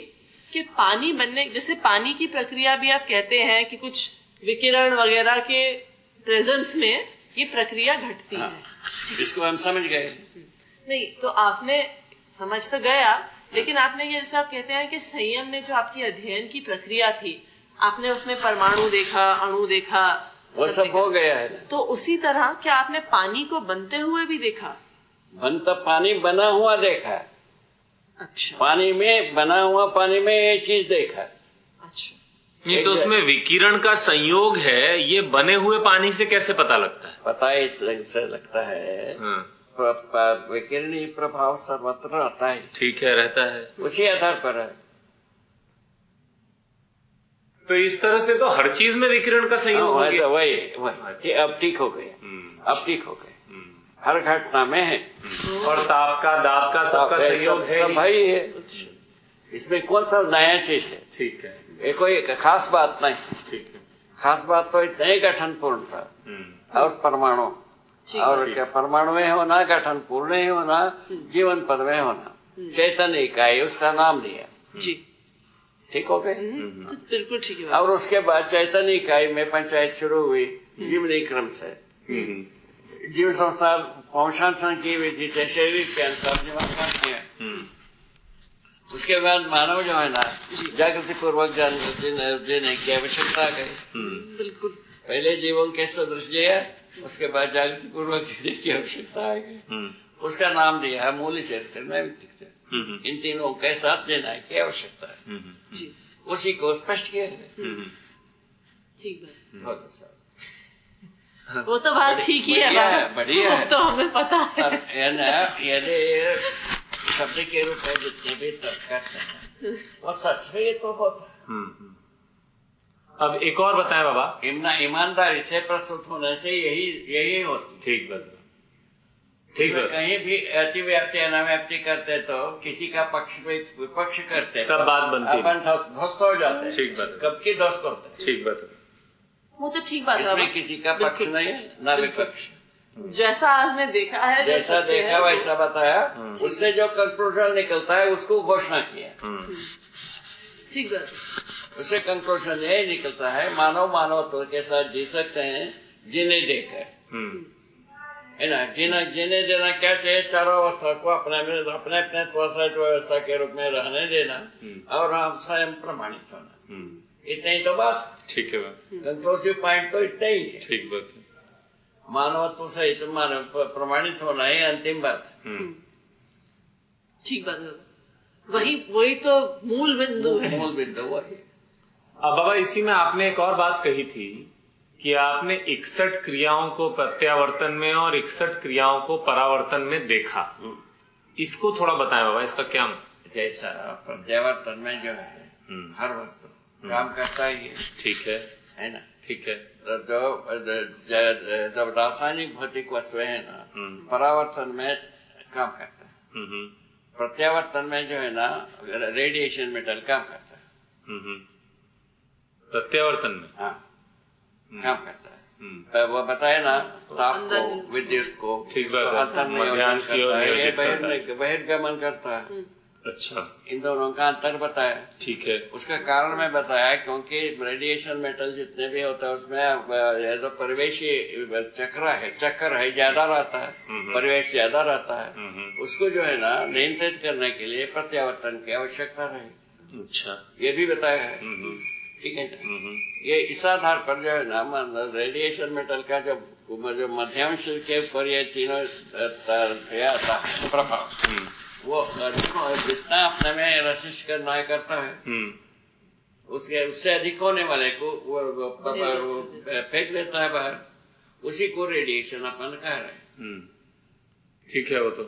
कि पानी बनने, जैसे पानी की प्रक्रिया भी आप कहते हैं कि कुछ विकिरण वगैरह के प्रेजेंस में ये प्रक्रिया घटती है। इसको हम समझ गए। नहीं तो आपने समझ तो गया, लेकिन आपने ये जैसे आप कहते हैं कि संयम में जो आपकी अध्ययन की प्रक्रिया थी, आपने उसमें परमाणु देखा, अणु देखा, वो सब हो गया है ना। तो उसी तरह क्या आपने पानी को बनते हुए भी देखा? पानी बना हुआ देखा। अच्छा पानी में बना हुआ, पानी में ये चीज देखा। अच्छा, नहीं तो उसमें विकिरण का संयोग है, ये बने हुए पानी से कैसे पता लगता है? पता है इससे लगता है विकिरणीय प्रभाव सर्वत्र रहता है। ठीक है, रहता है। उसी आधार पर है। तो इस तरह से तो हर चीज में विकिरण का संयोग हो गया। वही कि अब ठीक हो गए, अब ठीक हो गए, हर घटना में है। और ताप का, दाब का, सबका संयोग है। सब भाई है, इसमें कौन सा नया चीज है? ठीक है, ये कोई खास बात नहीं। ठीक है। खास बात तो इतना ही गठन पूर्ण था। और परमाणु, और क्या परमाणु में होना, गठन पूर्ण ही होना, जीवन पद में होना, चैतन्य इकाई, उसका नाम दिया जी। ठीक हो गए। तो बिल्कुल ठीक है। और उसके बाद चैतन्य इकाई में पंचायत शुरू हुई जीवनी क्रम से। जीव संसार वंशांतरण की विधि से शरीर के अनुसार निवास किया। उसके बाद मानव जो है ना, जागृति पूर्वक जानकारी देने की आवश्यकता आ गई। बिल्कुल। पहले जीवन के सदृश जिया, उसके बाद जागृति पूर्वक जीने की आवश्यकता आ गई। उसका नाम दिया है मूल चरित्र नैमित्तिकता। इन तीनों के साथ देना की आवश्यकता है। जी उसी को स्पष्ट किया गया। ठीक है। बहुत अच्छा। वो तो बात ठीक ही है, बढ़िया है, तो हमें पता है। यदि शब्द के रूप में जितने भी तर्क करते हैं वो सच है, ये तो होता है। अब एक और बताएं बाबा। ईमानदारी से प्रस्तुत होने से यही होती। ठीक बात, ठीक है। कहीं भी अतिव्याप्ति अनाव्याप्ति करते तो किसी का पक्ष विपक्ष करते तब बात बनती, अपन ध्वस्त हो जाते। ठीक बात, कब की ध्वस्त होते। ठीक बात, वो तो ठीक बात है। इसमें किसी का पक्ष नहीं है ना विपक्ष। जैसा आपने देखा है, जैसा देखा वैसा बताया, उससे जो कंक्लूजन निकलता है उसको घोषणा किया। ठीक बात है। उससे कंक्लूजन यही निकलता है, मानवत्व के साथ जी सकते हैं जीने देकर, है ना। जीने देना क्या चाहिए? चारों अवस्था को अपने अपने व्यवस्था के रूप में रहने देना, और हम स्वयं प्रमाणित होना। इतना ही तो बात। ठीक है। कंक्लूसिव पॉइंट तो इतना ही है। ठीक बात है। मानवत्व सहित प्रमाणित होना ही अंतिम बात। ठीक बात है। वही तो मूल बिंदु है। मूल बिंदु वही। अब बाबा इसी में आपने एक और बात कही थी कि आपने 61 क्रियाओं को प्रत्यावर्तन में और 61 क्रियाओं को परावर्तन में देखा। इसको थोड़ा बताएं बाबा, इसका क्या मतलब? जैसा प्रत्यावर्तन में जो है हर वस्तु काम करता ही है। ठीक है ना। ठीक है। जो रासायनिक भौतिक वस्तुएं है ना, परावर्तन में काम करता है। प्रत्यावर्तन में जो है ना, रेडिएशन मेटल काम करता है। प्रत्यावर्तन में हाँ काम करता है। वो बताए ना, ताप को, विद्युत को, बहिर्गमन करता है। अच्छा, इन दोनों का अंतर बताया। ठीक है। उसका कारण मैं बताया क्योंकि रेडिएशन मेटल जितने भी होता है उसमें जो परिवेशी चक्र है ज्यादा रहता है, परिवेश ज्यादा रहता है। उसको जो है ना नियंत्रित करने के लिए प्रत्यावर्तन की आवश्यकता रहे। अच्छा, ये भी बताया है। ठीक है। ये इस आधार पर जो है ना, रेडिएशन मेटल का जो मध्यांश के ऊपर ये तीनों प्रभाव, वो जितना अपने में रसिस्ट करना करता है, उससे अधिक होने वाले को वो फेंक देता है बाहर। उसी को रेडिएशन अपन कह रहे हैं। ठीक है। वो तो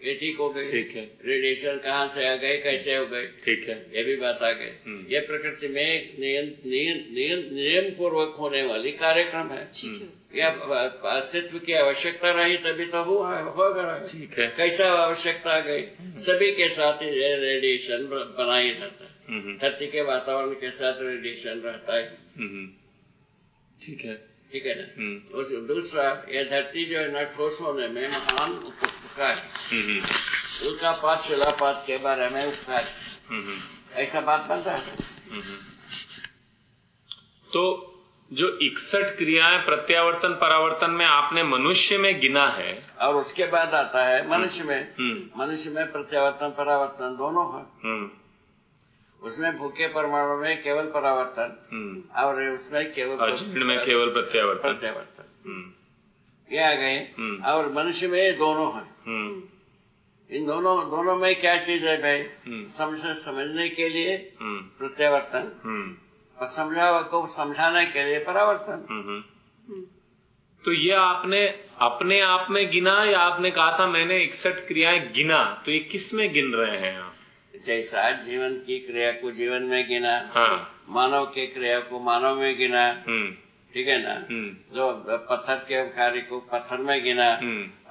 ये ठीक हो गई। ठीक है। रेडिएशन कहाँ से आ गए, कैसे हो गए, ठीक है, ये भी बात आ गई। ये प्रकृति में एक नियम पूर्वक होने वाली कार्यक्रम है। या अस्तित्व की आवश्यकता रही तभी तो होगा। ठीक है। कैसा आवश्यकता आ गई, सभी के साथ रेडिएशन बना ही रहता है, धरती के वातावरण के साथ रेडिएशन रहता है। ठीक है, ठीक है ना। उस दूसरा, ये धरती जो है ना ठोस होने में महान उपकार है, उल्कापात शिलापात के बारे में उपकार, ऐसा बात बनता है। तो जो 61 क्रियाएं प्रत्यावर्तन परावर्तन में आपने मनुष्य में गिना है, और उसके बाद आता है मनुष्य में। मनुष्य में प्रत्यावर्तन परावर्तन दोनों है। उसमें भूखे परमाणु में केवल परावर्तन और उसमें केवल जीर्ण में केवल प्रत्यावर्तन ये आ गए। और मनुष्य में दोनों है। इन दोनों में क्या चीज है भाई, समझने के लिए प्रत्यावर्तन और को समझाने के लिए परावर्तन। तो ये आपने अपने आप में गिना या आपने कहा था मैंने 61 क्रियाएं गिना, तो ये किस में गिन रहे हैं आप? जैसा जीवन की क्रिया को जीवन में गिना, हाँ। मानव के क्रिया को मानव में गिना, ठीक है ना। जो पत्थर के कार्य को पत्थर में गिना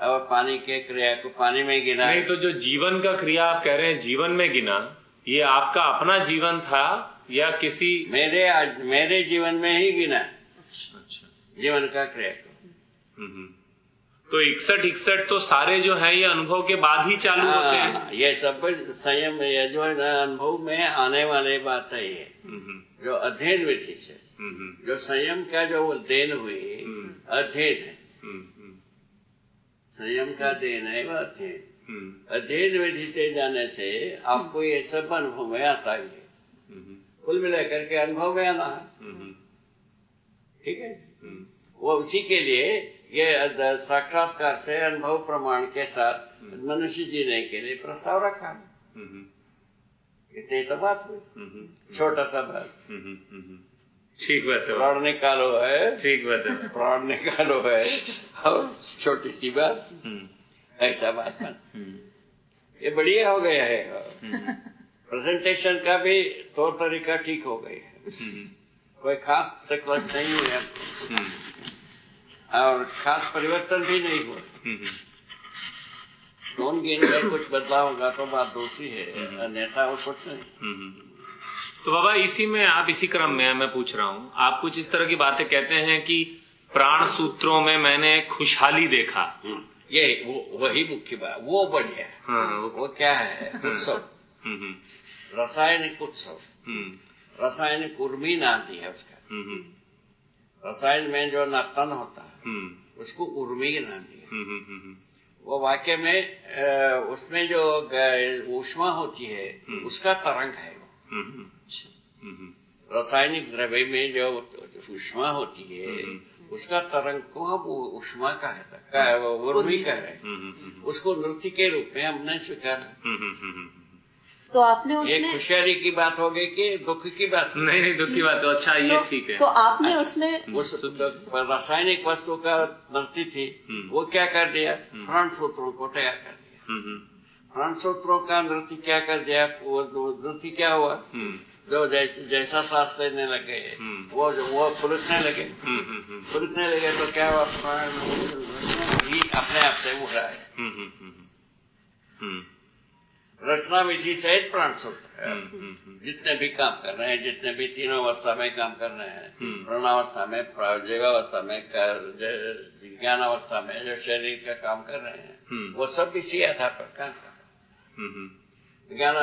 और पानी के क्रिया को पानी में गिना। नहीं, तो जो जीवन का क्रिया आप कह रहे हैं जीवन में गिना, ये आपका अपना जीवन था या किसी मेरे जीवन में ही गिना। अच्छा। जीवन का क्रिया को। तो 61 तो सारे जो है ये अनुभव के बाद ही चालू होते हैं। ये सब संयम, ये जो है ना अनुभव में आने वाले बात है। ये जो अध्ययन विधि से जो संयम का जो देन हुई अध्ययन है, संयम का देन है वो अध्ययन। अध्ययन विधि से जाने से आपको ये सब अनुभव में आता ही है। कुल मिलाकर के अनुभव में आना है, ठीक है। वो उसी के लिए ये साक्षात्कार से अनुभव प्रमाण के साथ मनुष्य जीने के लिए प्रस्ताव रखा है। इतनी तो बात हुई, छोटा सा बात। ठीक बात है। प्राण निकालो है, ठीक बात है। प्राण निकालो है और छोटी सी बात, ऐसा बात है। ये बढ़िया हो गया है। प्रेजेंटेशन का भी तौर तरीका ठीक हो गया है। कोई खास तकलीफ नहीं है और खास परिवर्तन भी नहीं हुआ। टोन गेन में कुछ बदलाव होगा तो बात दूसरी है, अन्यथा और कुछ नहीं। तो बाबा इसी में आप इसी क्रम में मैं पूछ रहा हूँ, आप कुछ इस तरह की बातें कहते हैं कि प्राण सूत्रों में मैंने खुशहाली देखा। ये वही मुख्य बात, वो बढ़िया है। हाँ, वो क्या है, उत्सव, रासायनिक उत्सव, रासायनिक उर्मी नाम दी है उसका। रसायन में जो नर्तन होता है उसको उर्मी नाम दिया। वो वाक्य में उसमें जो ऊष्मा होती है उसका तरंग है वो। रासायनिक द्रव्य में जो ऊष्मा होती है उसका तरंग को हम ऊष्मा का उर्मी कह रहे हैं। उसको नृत्य के रूप में हमने स्वीकारा। तो आपने उसमें खुशहाली की बात हो गई कि दुख की बात? नहीं, दुख की बात। अच्छा, ये ठीक है। तो आपने उसमें उस रासायनिक वस्तु का नृत्य थी, वो क्या कर दिया, प्राण सूत्रों को तैयार कर दिया। प्राण सूत्रों का नृत्य क्या कर दिया, वो नृत्य क्या हुआ, जो जैसा सांस लेने लगे वो फुलकने लगे तो क्या हुआ, प्राण ही अपने आप से उठ रहा है। रचना विधि सहित प्राण सूत्र जितने भी काम कर रहे हैं, जितने भी तीनों अवस्था में काम कर रहे हैं, प्राणावस्था में, जीवावस्था में, विज्ञान अवस्था में जो शरीर का काम कर रहे हैं वो सब इसी आधार पर काम कर रहे हैं। विज्ञान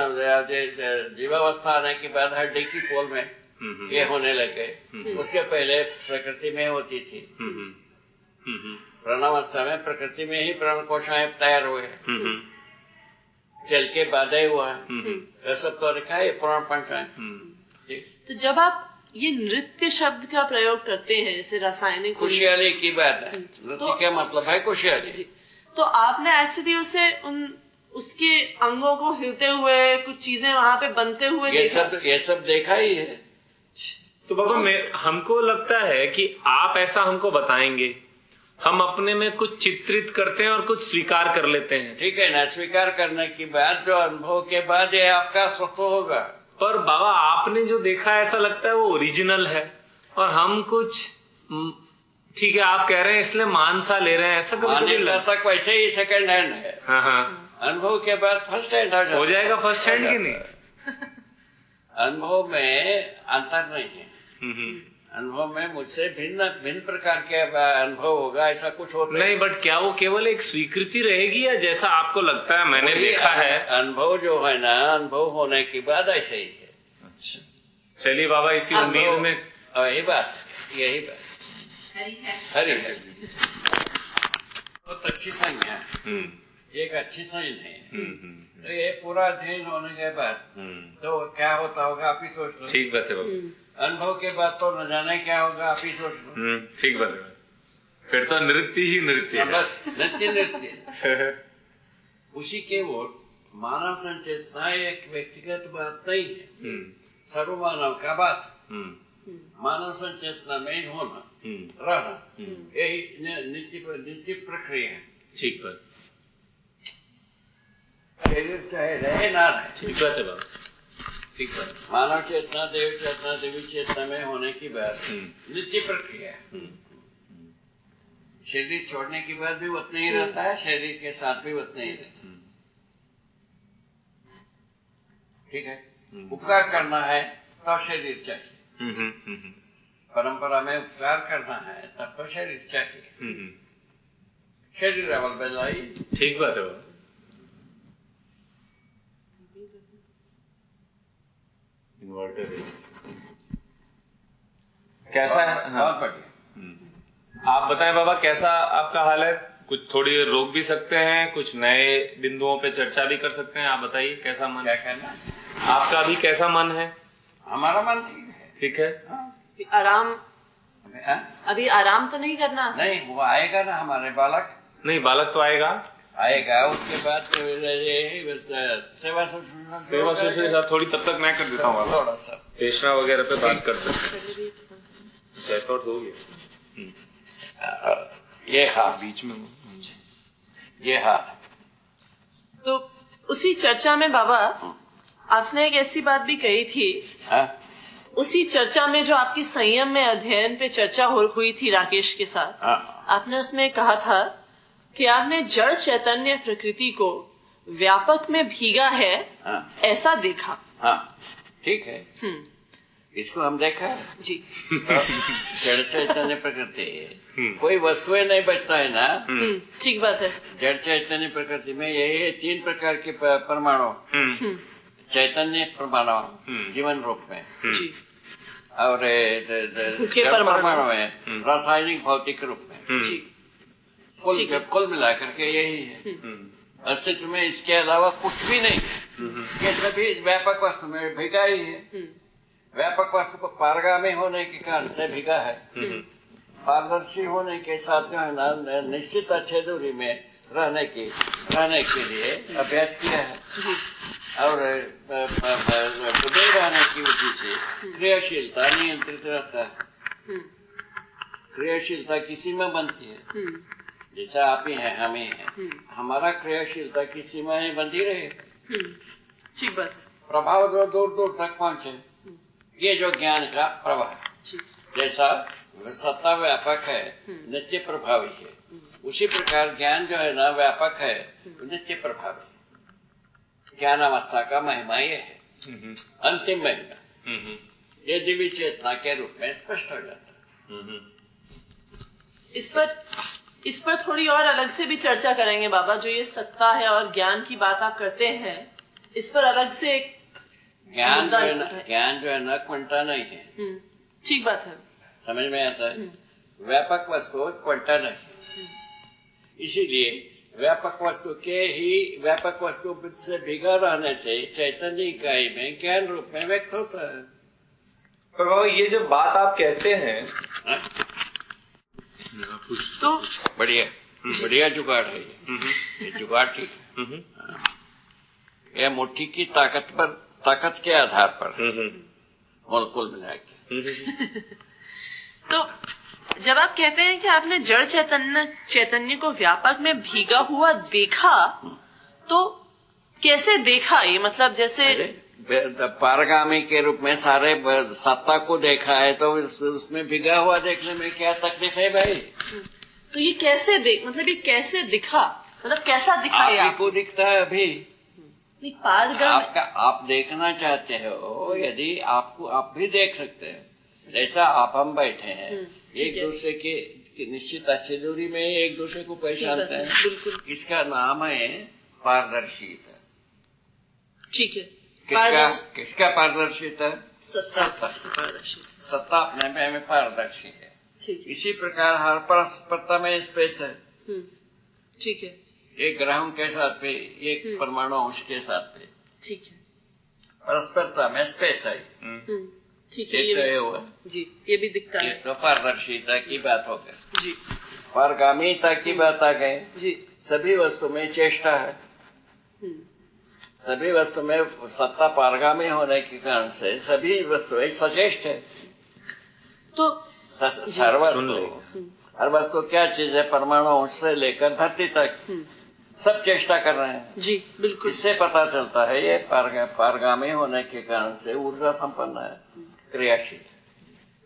जीवावस्था आने के बाद हड्डी की पोल में ये होने लगे, उसके पहले प्रकृति में होती थी। प्राणावस्था में प्रकृति में ही प्राण कोशाएं तैयार हुए, चल के बाधा हुआ है, सब तो लिखा है प्राण पंचाएं। तो जब आप ये नृत्य शब्द का प्रयोग करते हैं, जैसे रासायनिक खुशहाली की बात है, नृत्य का मतलब है खुशहाली। तो आपने एक्चुअली उसे उसके अंगों को हिलते हुए, कुछ चीजें वहाँ पे बनते हुए ये सब देखा ही है। तो बाबा हमको लगता है कि आप ऐसा हमको बताएंगे, हम अपने में कुछ चित्रित करते हैं और कुछ स्वीकार कर लेते हैं। ठीक है ना, स्वीकार करने के बाद जो अनुभव के बाद ये आपका स्वतः होगा। पर बाबा आपने जो देखा ऐसा लगता है वो ओरिजिनल है और हम कुछ ठीक है, आप कह रहे हैं इसलिए मान सा ले रहे हैं, ऐसा कभी कभी मान्यता तक वैसे ही सेकंड हैंड है, हाँ हाँ, अनुभव के बाद फर्स्ट हैंड हो जाएगा फर्स्ट हैंड की नहीं। अनुभव में अंतर नहीं है। अनुभव में मुझसे भिन्न भिन्न प्रकार के अनुभव होगा, ऐसा कुछ होता नहीं, बट क्या वो केवल एक स्वीकृति रहेगी या जैसा आपको लगता है? मैंने देखा है अनुभव जो है ना, अनुभव होने के बाद ऐसे ही है। अच्छा, चलिए बाबा, इसी उम्मीद में यही बात हरी है। बहुत अच्छी संज्ञा है, एक अच्छी संज्ञा है। तो ये पूरा अध्ययन होने के बाद तो क्या होता होगा आप ही सोच लो। ठीक बात है बाबा। अनुभव के बाद तो न जाने क्या होगा, आप ही सोच लो। ठीक बात है, फिर तो नृत्य ही नृत्य है। बस नृत्य उसी के वो मानव संचेतना एक व्यक्तिगत बात नहीं है, सर्व मानव का बात। मानव संचेतना में होना रहना यही नित्य प्रक्रिया है। ठीक बात, शरीर चाहे रहे ना रहे। ठीक बात है बाबा, ठीक बात। मानव चेतना, देव चेतना, देवी चेतना में होने की बात नित्य प्रक्रिया है। शरीर छोड़ने के बाद भी उतना ही रहता है, शरीर के साथ भी उतना ही रहता है। ठीक है, उपकार करना है तो शरीर चाहिए, परंपरा में उपकार करना है तब तो शरीर चाहिए। शरीर अवल आई। ठीक बात है बाबा। इन्वर्टर कैसा है? बहुत बढ़िया। आप बताएं बाबा, कैसा आपका हाल है? कुछ थोड़ी रोक भी सकते हैं, कुछ नए बिंदुओं पे चर्चा भी कर सकते हैं। आप बताइए कैसा मन, क्या कहना है? आपका अभी कैसा मन है? हमारा मन ठीक है। ठीक है, आराम, अभी आराम तो नहीं करना? नहीं, वो आएगा ना हमारे बालक। नहीं, बालक तो आएगा, उसके बाद सेवा शुश्रूषा थोड़ी तब तक मैं कर देता हूँ। थोड़ा सा पेशना वगैरह पे बात कर सकते हैं। चेकआउट हो गया ये हाँ बीच में ये हाँ। तो उसी चर्चा में बाबा आपने एक ऐसी बात भी कही थी, उसी चर्चा में जो आपकी संयम में अध्ययन पे चर्चा हुई थी राकेश के साथ, आपने उसमें कहा था कि आपने जड़ चैतन्य प्रकृति को व्यापक में भीगा है, ऐसा देखा। हाँ, ठीक है, इसको हम देखा है जी। जड़ चैतन्य प्रकृति कोई वस्तुएं नहीं बचता है ना। ठीक बात है। जड़ चैतन्य प्रकृति में यही 3 प्रकार के परमाणु, चैतन्य परमाणु जीवन रूप में जी, और परमाणु है रासायनिक भौतिक रूप में जी। कुल मिलाकर के यही है अस्तित्व में। इसके अलावा कुछ भी नहीं, ये सभी व्यापक वस्तु में भिगा ही है। व्यापक वस्तु को पारगामी होने के कारण से भिगा है, पारदर्शी होने के साथ जो है ना निश्चित अच्छे दूरी में रहने के लिए अभ्यास किया है। और डूबे रहने की वजह से क्रियाशीलता नियंत्रित रहता है। क्रियाशीलता की सीमा बनती है, जैसा आप ही हैं, हम ही हैं। हमारा क्रियाशीलता की सीमाएं बंधी रहे, ठीक बात। प्रभाव दूर दूर तक पहुंचे, ये जो ज्ञान का प्रवाह है। जैसा सत्ता व्यापक है, नित्य प्रभावी है, उसी प्रकार ज्ञान जो है ना व्यापक है, नित्य प्रभावी। ज्ञान अवस्था का महिमा ये है, अंतिम महिमा ये दिव्य चेतना के रूप में स्पष्ट हो जाता है। इस पर थोड़ी और अलग से भी चर्चा करेंगे बाबा। जो ये सत्ता है और ज्ञान की बात आप करते हैं, इस पर अलग से एक ज्ञान जो है ना क्वांटा नहीं है। ठीक बात है, समझ में आता है। व्यापक वस्तु क्वांटा नहीं है, इसीलिए व्यापक वस्तु से भिगा रहने से चैतन्य इकाई में ज्ञान रूप में व्यक्त होता है। पर बाबा ये जो बात आप कहते हैं तो बढ़िया जुगाड़ है ये जुगाड़ ठीक है। यह मुट्ठी की ताकत के आधार पर मोलकुल मिलाए थे। तो जब आप कहते हैं कि आपने जड़ चैतन्य को व्यापक में भीगा हुआ देखा, तो कैसे देखा? ये मतलब जैसे पारगामी के रूप में सारे सत्ता को देखा है, तो उसमें भिगा हुआ देखने में क्या तकलीफ है भाई? तो ये कैसे मतलब ये कैसे दिखा, मतलब कैसा दिखा ये आपको दिखता है अभी? नहीं, पारगामी आप देखना चाहते हो, यदि आपको आप भी देख सकते हो। जैसा आप हम बैठे हैं, एक दूसरे के निश्चित अच्छी दूरी में एक दूसरे को पहचानते हैं। बिल्कुल, इसका नाम है पारदर्शिता। ठीक है। किसका पारदर्शिता? सत्ता पारदर्शिता। सत्ता अपने में पारदर्शी है। ठीक है, इसी प्रकार हर परस्परता में स्पेस है। ठीक है, एक ग्रहों के साथ पे, एक परमाणु अंश के साथ पे, ठीक है, परस्परता में स्पेस है। ठीक है। एक तो ये हुआ जी, ये भी दिखता है। तो पारदर्शिता की बात हो गई जी, पारगामिता की बात आ गई जी। सभी वस्तु में चेष्टा है। सभी वस्तु में सत्ता पारगामी होने के कारण से सभी वस्तुएं सचेष्ट है। तो हर वस्तु क्या चीज है? परमाणु अंश से लेकर धरती तक सब चेष्टा कर रहे हैं। जी, बिल्कुल। इससे पता चलता है ये पारगामी होने के कारण से ऊर्जा संपन्न है, क्रियाशील।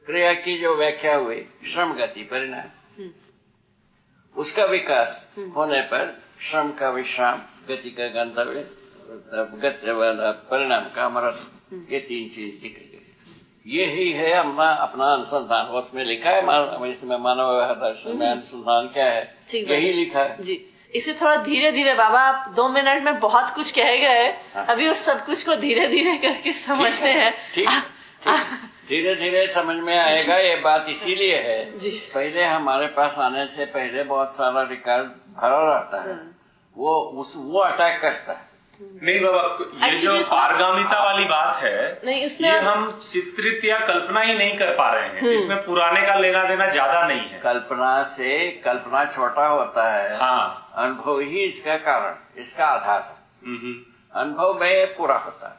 क्रिया की जो व्याख्या हुई श्रम गति परिणाम, उसका विकास होने पर श्रम का विश्राम, गति का गंतव्य, परिणाम का अमृत, ये तीन चीज दिख गई। यही है अपना अनुसंधान। उसमें लिखा है, इसमें मानव व्यवहार दर्शन में अनुसंधान क्या है, यही लिखा है जी। इसे थोड़ा धीरे धीरे बाबा, आप 2 मिनट में बहुत कुछ कह गए। अभी उस सब कुछ को धीरे धीरे करके समझते हैं। धीरे धीरे समझ में आएगा। ये बात इसीलिए है जी। पहले हमारे पास आने से पहले बहुत सारा रिकॉर्ड भरा रहता है, वो अटैक करता है। नहीं बाबा, ये जो पारगामिता वाली बात है, नहीं, इसमें ये हम चित्रित या कल्पना ही नहीं कर पा रहे हैं। इसमें पुराने का लेना देना ज्यादा नहीं है। कल्पना छोटा होता है। हाँ, अनुभव ही इसका कारण, इसका आधार है। अनुभव में पूरा होता है।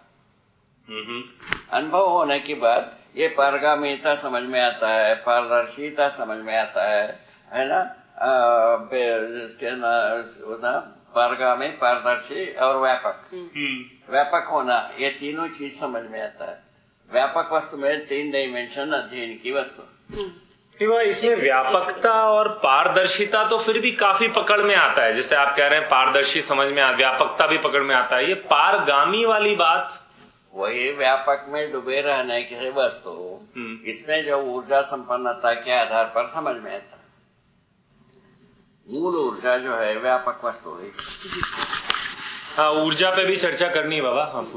अनुभव होने के बाद ये पारगामिता समझ में आता है, पारदर्शिता समझ में आता है ना? इसके ना पारगामी, पारदर्शी और व्यापक होना, ये तीनों चीज समझ में आता है। व्यापक वस्तु में 3 डायमेंशन अध्ययन की वस्तु। इसमें व्यापकता और पारदर्शिता तो फिर भी काफी पकड़ में आता है। जैसे आप कह रहे हैं पारदर्शी समझ में व्यापकता भी पकड़ में आता है। ये पारगामी वाली बात, वही व्यापक में डूबे रहने की वस्तु, इसमें जो ऊर्जा संपन्नता के आधार पर समझ में आता है। मूल ऊर्जा जो है व्यापक वस्तु है। हाँ, ऊर्जा पे भी चर्चा करनी है बाबा। हाँ, मैं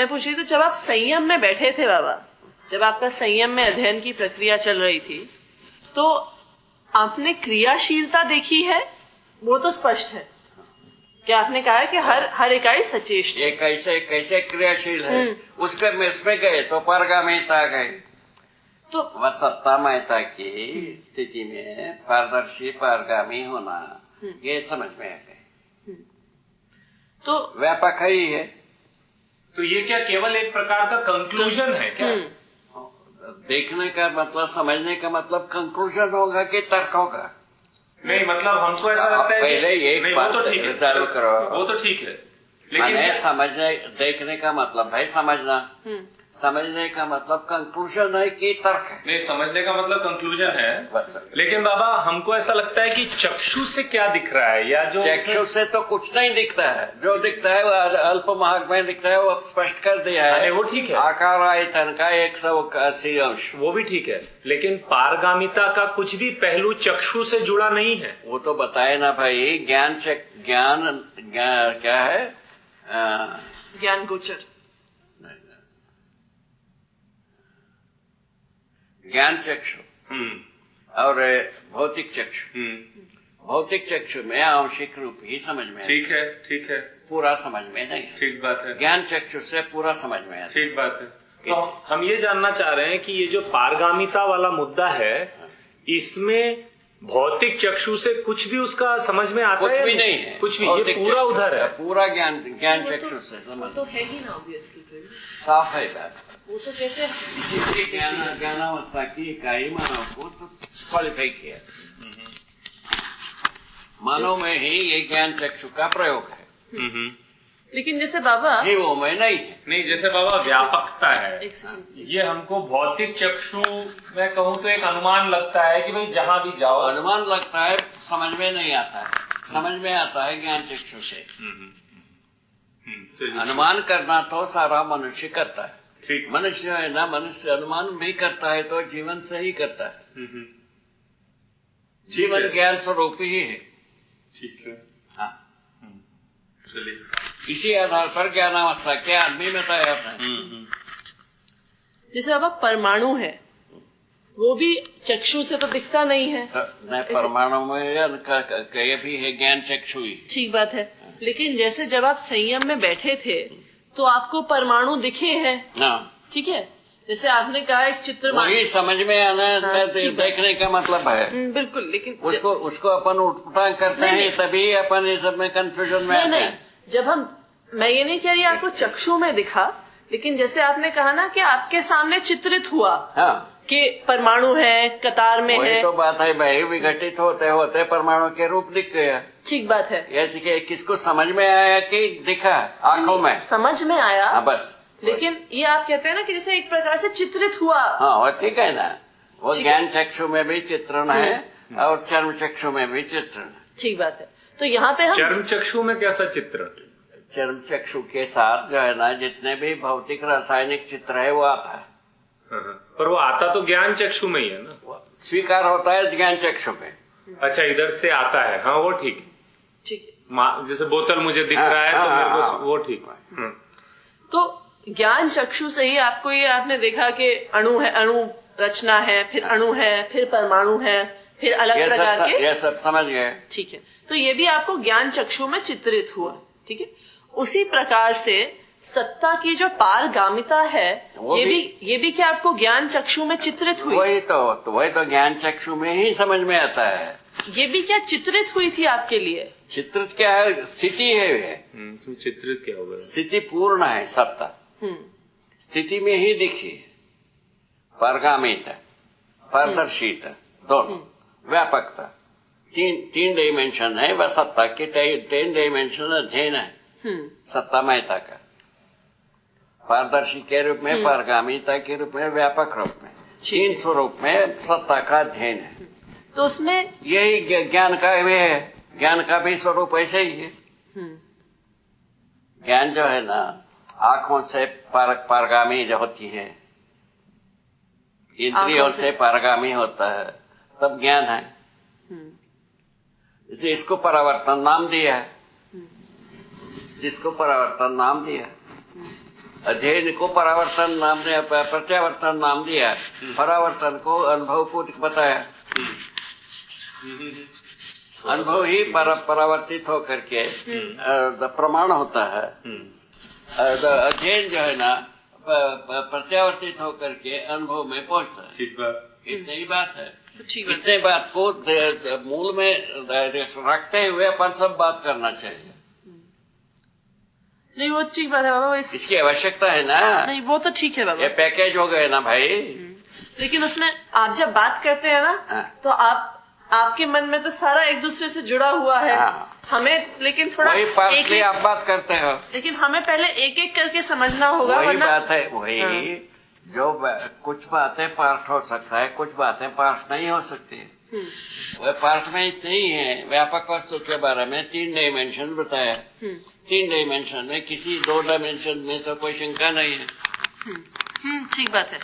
पूछ रही थी, जब आप संयम में बैठे थे बाबा, जब आपका संयम में अध्ययन की प्रक्रिया चल रही थी, तो आपने क्रियाशीलता देखी है? वो तो स्पष्ट है। क्या आपने कहा है कि हर इकाई सचेष्ट? ये कैसे क्रियाशील है, उसमें गए तो पारगामिता गए। तो वह सत्तामयता की स्थिति में पारदर्शी पारगामी होना, ये समझ में आ गए। तो व्यापक ही है। तो ये क्या केवल एक प्रकार का कंक्लूजन है क्या? देखने का मतलब, समझने का मतलब कंक्लूजन होगा कि तर्क होगा? नहीं, मतलब हमको ऐसा लगता है पहले ये वो तो ठीक है, चालू करो। वो तो ठीक है, लेकिन समझने, देखने का मतलब भाई समझना, समझने का मतलब कंक्लूजन है कि तर्क है? नहीं, समझने का मतलब कंक्लूजन है। लेकिन बाबा, हमको ऐसा लगता है कि चक्षु से क्या दिख रहा है, या जो चक्षु से तो कुछ नहीं दिखता है। जो दिखता है वो अल्प महक में दिखता है, वो स्पष्ट कर दिया है। वो ठीक है। आकार आयतन का 180 अंश, वो भी ठीक है। लेकिन पारगामिता का कुछ भी पहलू चक्षु से जुड़ा नहीं है। वो तो बताए ना भाई। ज्ञान क्या है? ज्ञान गोचर, ज्ञान चक्षु और भौतिक चक्षु। भौतिक चक्षु में आंशिक रूप ही समझ में, ठीक है, ठीक है, पूरा समझ में नहीं है। ठीक बात है। ज्ञान चक्षु से पूरा समझ में है। ठीक बात है। तो हम ये जानना चाह रहे हैं कि ये जो पारगामिता वाला मुद्दा है, इसमें भौतिक चक्षु से कुछ भी उसका समझ में आता है? कुछ भी नहीं है, कुछ भी। ये पूरा उधर है, पूरा ज्ञान चक्षु से समझ तो है ही ना, ऑब्वियसली साफ है बात। वो तो कैसे इसी ज्ञानावस्था की इकाई मानव को क्वालिफाई किया। मानव में ही ये ज्ञान चक्षु का प्रयोग है। लेकिन जैसे बाबा जीवों में नहीं है। नहीं, जैसे बाबा व्यापकता है, एक सेकंड, ये हमको भौतिक चक्षु मैं कहूँ तो एक अनुमान लगता है कि भाई जहां भी जाओ। अनुमान लगता है, समझ में नहीं आता है, समझ में आता है ज्ञान चक्षु से। अनुमान करना तो सारा मनुष्य करता है। ठीक, मनुष्य है ना, mनुष्य अनुमान भी करता है तो जीवन से ही करता है। जीवन ज्ञान स्वरूप ही है। ठीक है, हाँ, चलिए। इसी आधार पर ज्ञानावस्था के आदमी में तय होता है। जैसे बाबा परमाणु है, वो भी चक्षु से तो दिखता नहीं है। न परमाणु में ये भी है, ज्ञान चक्षु ही। ठीक बात है, लेकिन जैसे जब आप संयम में बैठे थे तो आपको परमाणु दिखे हैं। हाँ, ठीक है, जैसे आपने कहा एक चित्र वही समझ में आना देखने का मतलब है। बिल्कुल, लेकिन उसको अपन उठपटांग करते हैं, तभी अपन ये सब में कंफ्यूजन में आते हैं। जब मैं ये नहीं कह रही आपको चक्षु में दिखा, लेकिन जैसे आपने कहा ना कि आपके सामने चित्रित हुआ, हाँ, कि परमाणु है, कतार में वही है। तो बात है भाई, विघटित होते होते परमाणु के रूप दिख गया। ठीक बात है, ऐसे कि किसको समझ में आया कि दिखा आंखों में, समझ में आया। हाँ, बस। लेकिन ये आप कहते हैं ना कि जैसे एक प्रकार से चित्रित हुआ। हाँ, वो ठीक है ना, वो ठीक ज्ञान चक्षु में भी चित्रण है और चर्म चक्षु में भी चित्रण है। ठीक बात है, तो यहाँ पे हम चर्म चक्षु में कैसा चित्र? चर्म चक्षु के साथ जो है ना, जितने भी भौतिक रासायनिक चित्र है वो आता है। पर वो आता तो ज्ञान चक्षु में ही है ना, वो स्वीकार होता है ज्ञान चक्षु में। अच्छा, इधर से आता है, हाँ वो ठीक है। ठीक है, जैसे बोतल मुझे दिख रहा है तो मेरे को वो ठीक है। तो ज्ञान चक्षु से ही आपको ये आपने देखा कि अणु है, अणु रचना है, फिर अणु है, फिर परमाणु है, फिर अलग प्रकार के, ये सब समझ गए। ठीक है, तो ये भी आपको ज्ञान चक्षु में चित्रित हुआ। ठीक है, उसी प्रकार से सत्ता की जो पारगामिता है, ये भी क्या आपको ज्ञान चक्षु में चित्रित हुई? वही तो ज्ञान चक्षु में ही समझ में आता है। ये भी क्या चित्रित हुई थी आपके लिए? चित्रित क्या है? स्थिति है वे। इसमें चित्रित क्या होगा? स्थिति पूर्ण है सत्ता, स्थिति में ही दिखी। पारगामिता, पारदर्शिता, दोनों, व्यापकता, तीन डायमेंशन है वह सत्ता के। 10 डायमेंशन अध्ययन है सत्तामयता का, पारदर्शी के रूप में, पारगामिता के रूप में, व्यापक रूप में, 3 स्वरूप में सत्ता का अध्ययन है। तो उसमें यही ज्ञान का वे है। ज्ञान का भी स्वरूप ऐसे ही है। ज्ञान जो है ना, आंखों से पारगामी जो होती है, इंद्रियों से पारगामी होता है, तब ज्ञान है। इसे इसको परावर्तन नाम दिया है, जिसको परावर्तन नाम दिया, अध्ययन को परावर्तन नाम दिया, प्रत्यावर्तन नाम दिया, परावर्तन को अनुभव को बताया। अनुभव ही परावर्तित होकर के प्रमाण होता है। अध्ययन जो है ना, प्रत्यावर्तित होकर के अनुभव में पहुंचता है। इतनी ही बात है। इतने बात को मूल में रखते हुए अपन सब बात करना चाहिए। नहीं, वो ठीक बात है बाबा, इसकी आवश्यकता है ना। नहीं, वो तो ठीक है बाबा, ये पैकेज हो गए ना भाई। लेकिन उसमें आप जब बात करते हैं ना, तो आपके मन में तो सारा एक दूसरे से जुड़ा हुआ है। हमें लेकिन थोड़ा एक आप बात करते हो, लेकिन हमें पहले एक एक करके समझना होगा। वही बात है, वही जो कुछ बातें पार्ट हो सकता है, कुछ बातें पार्ट नहीं हो सकती। वह पार्ट में इतने ही है। व्यापक वस्तु के बारे में 3 डायमेंशन बताया। 3 डायमेंशन में किसी 2 डायमेंशन में तो कोई शंका नहीं है। ठीक बात है।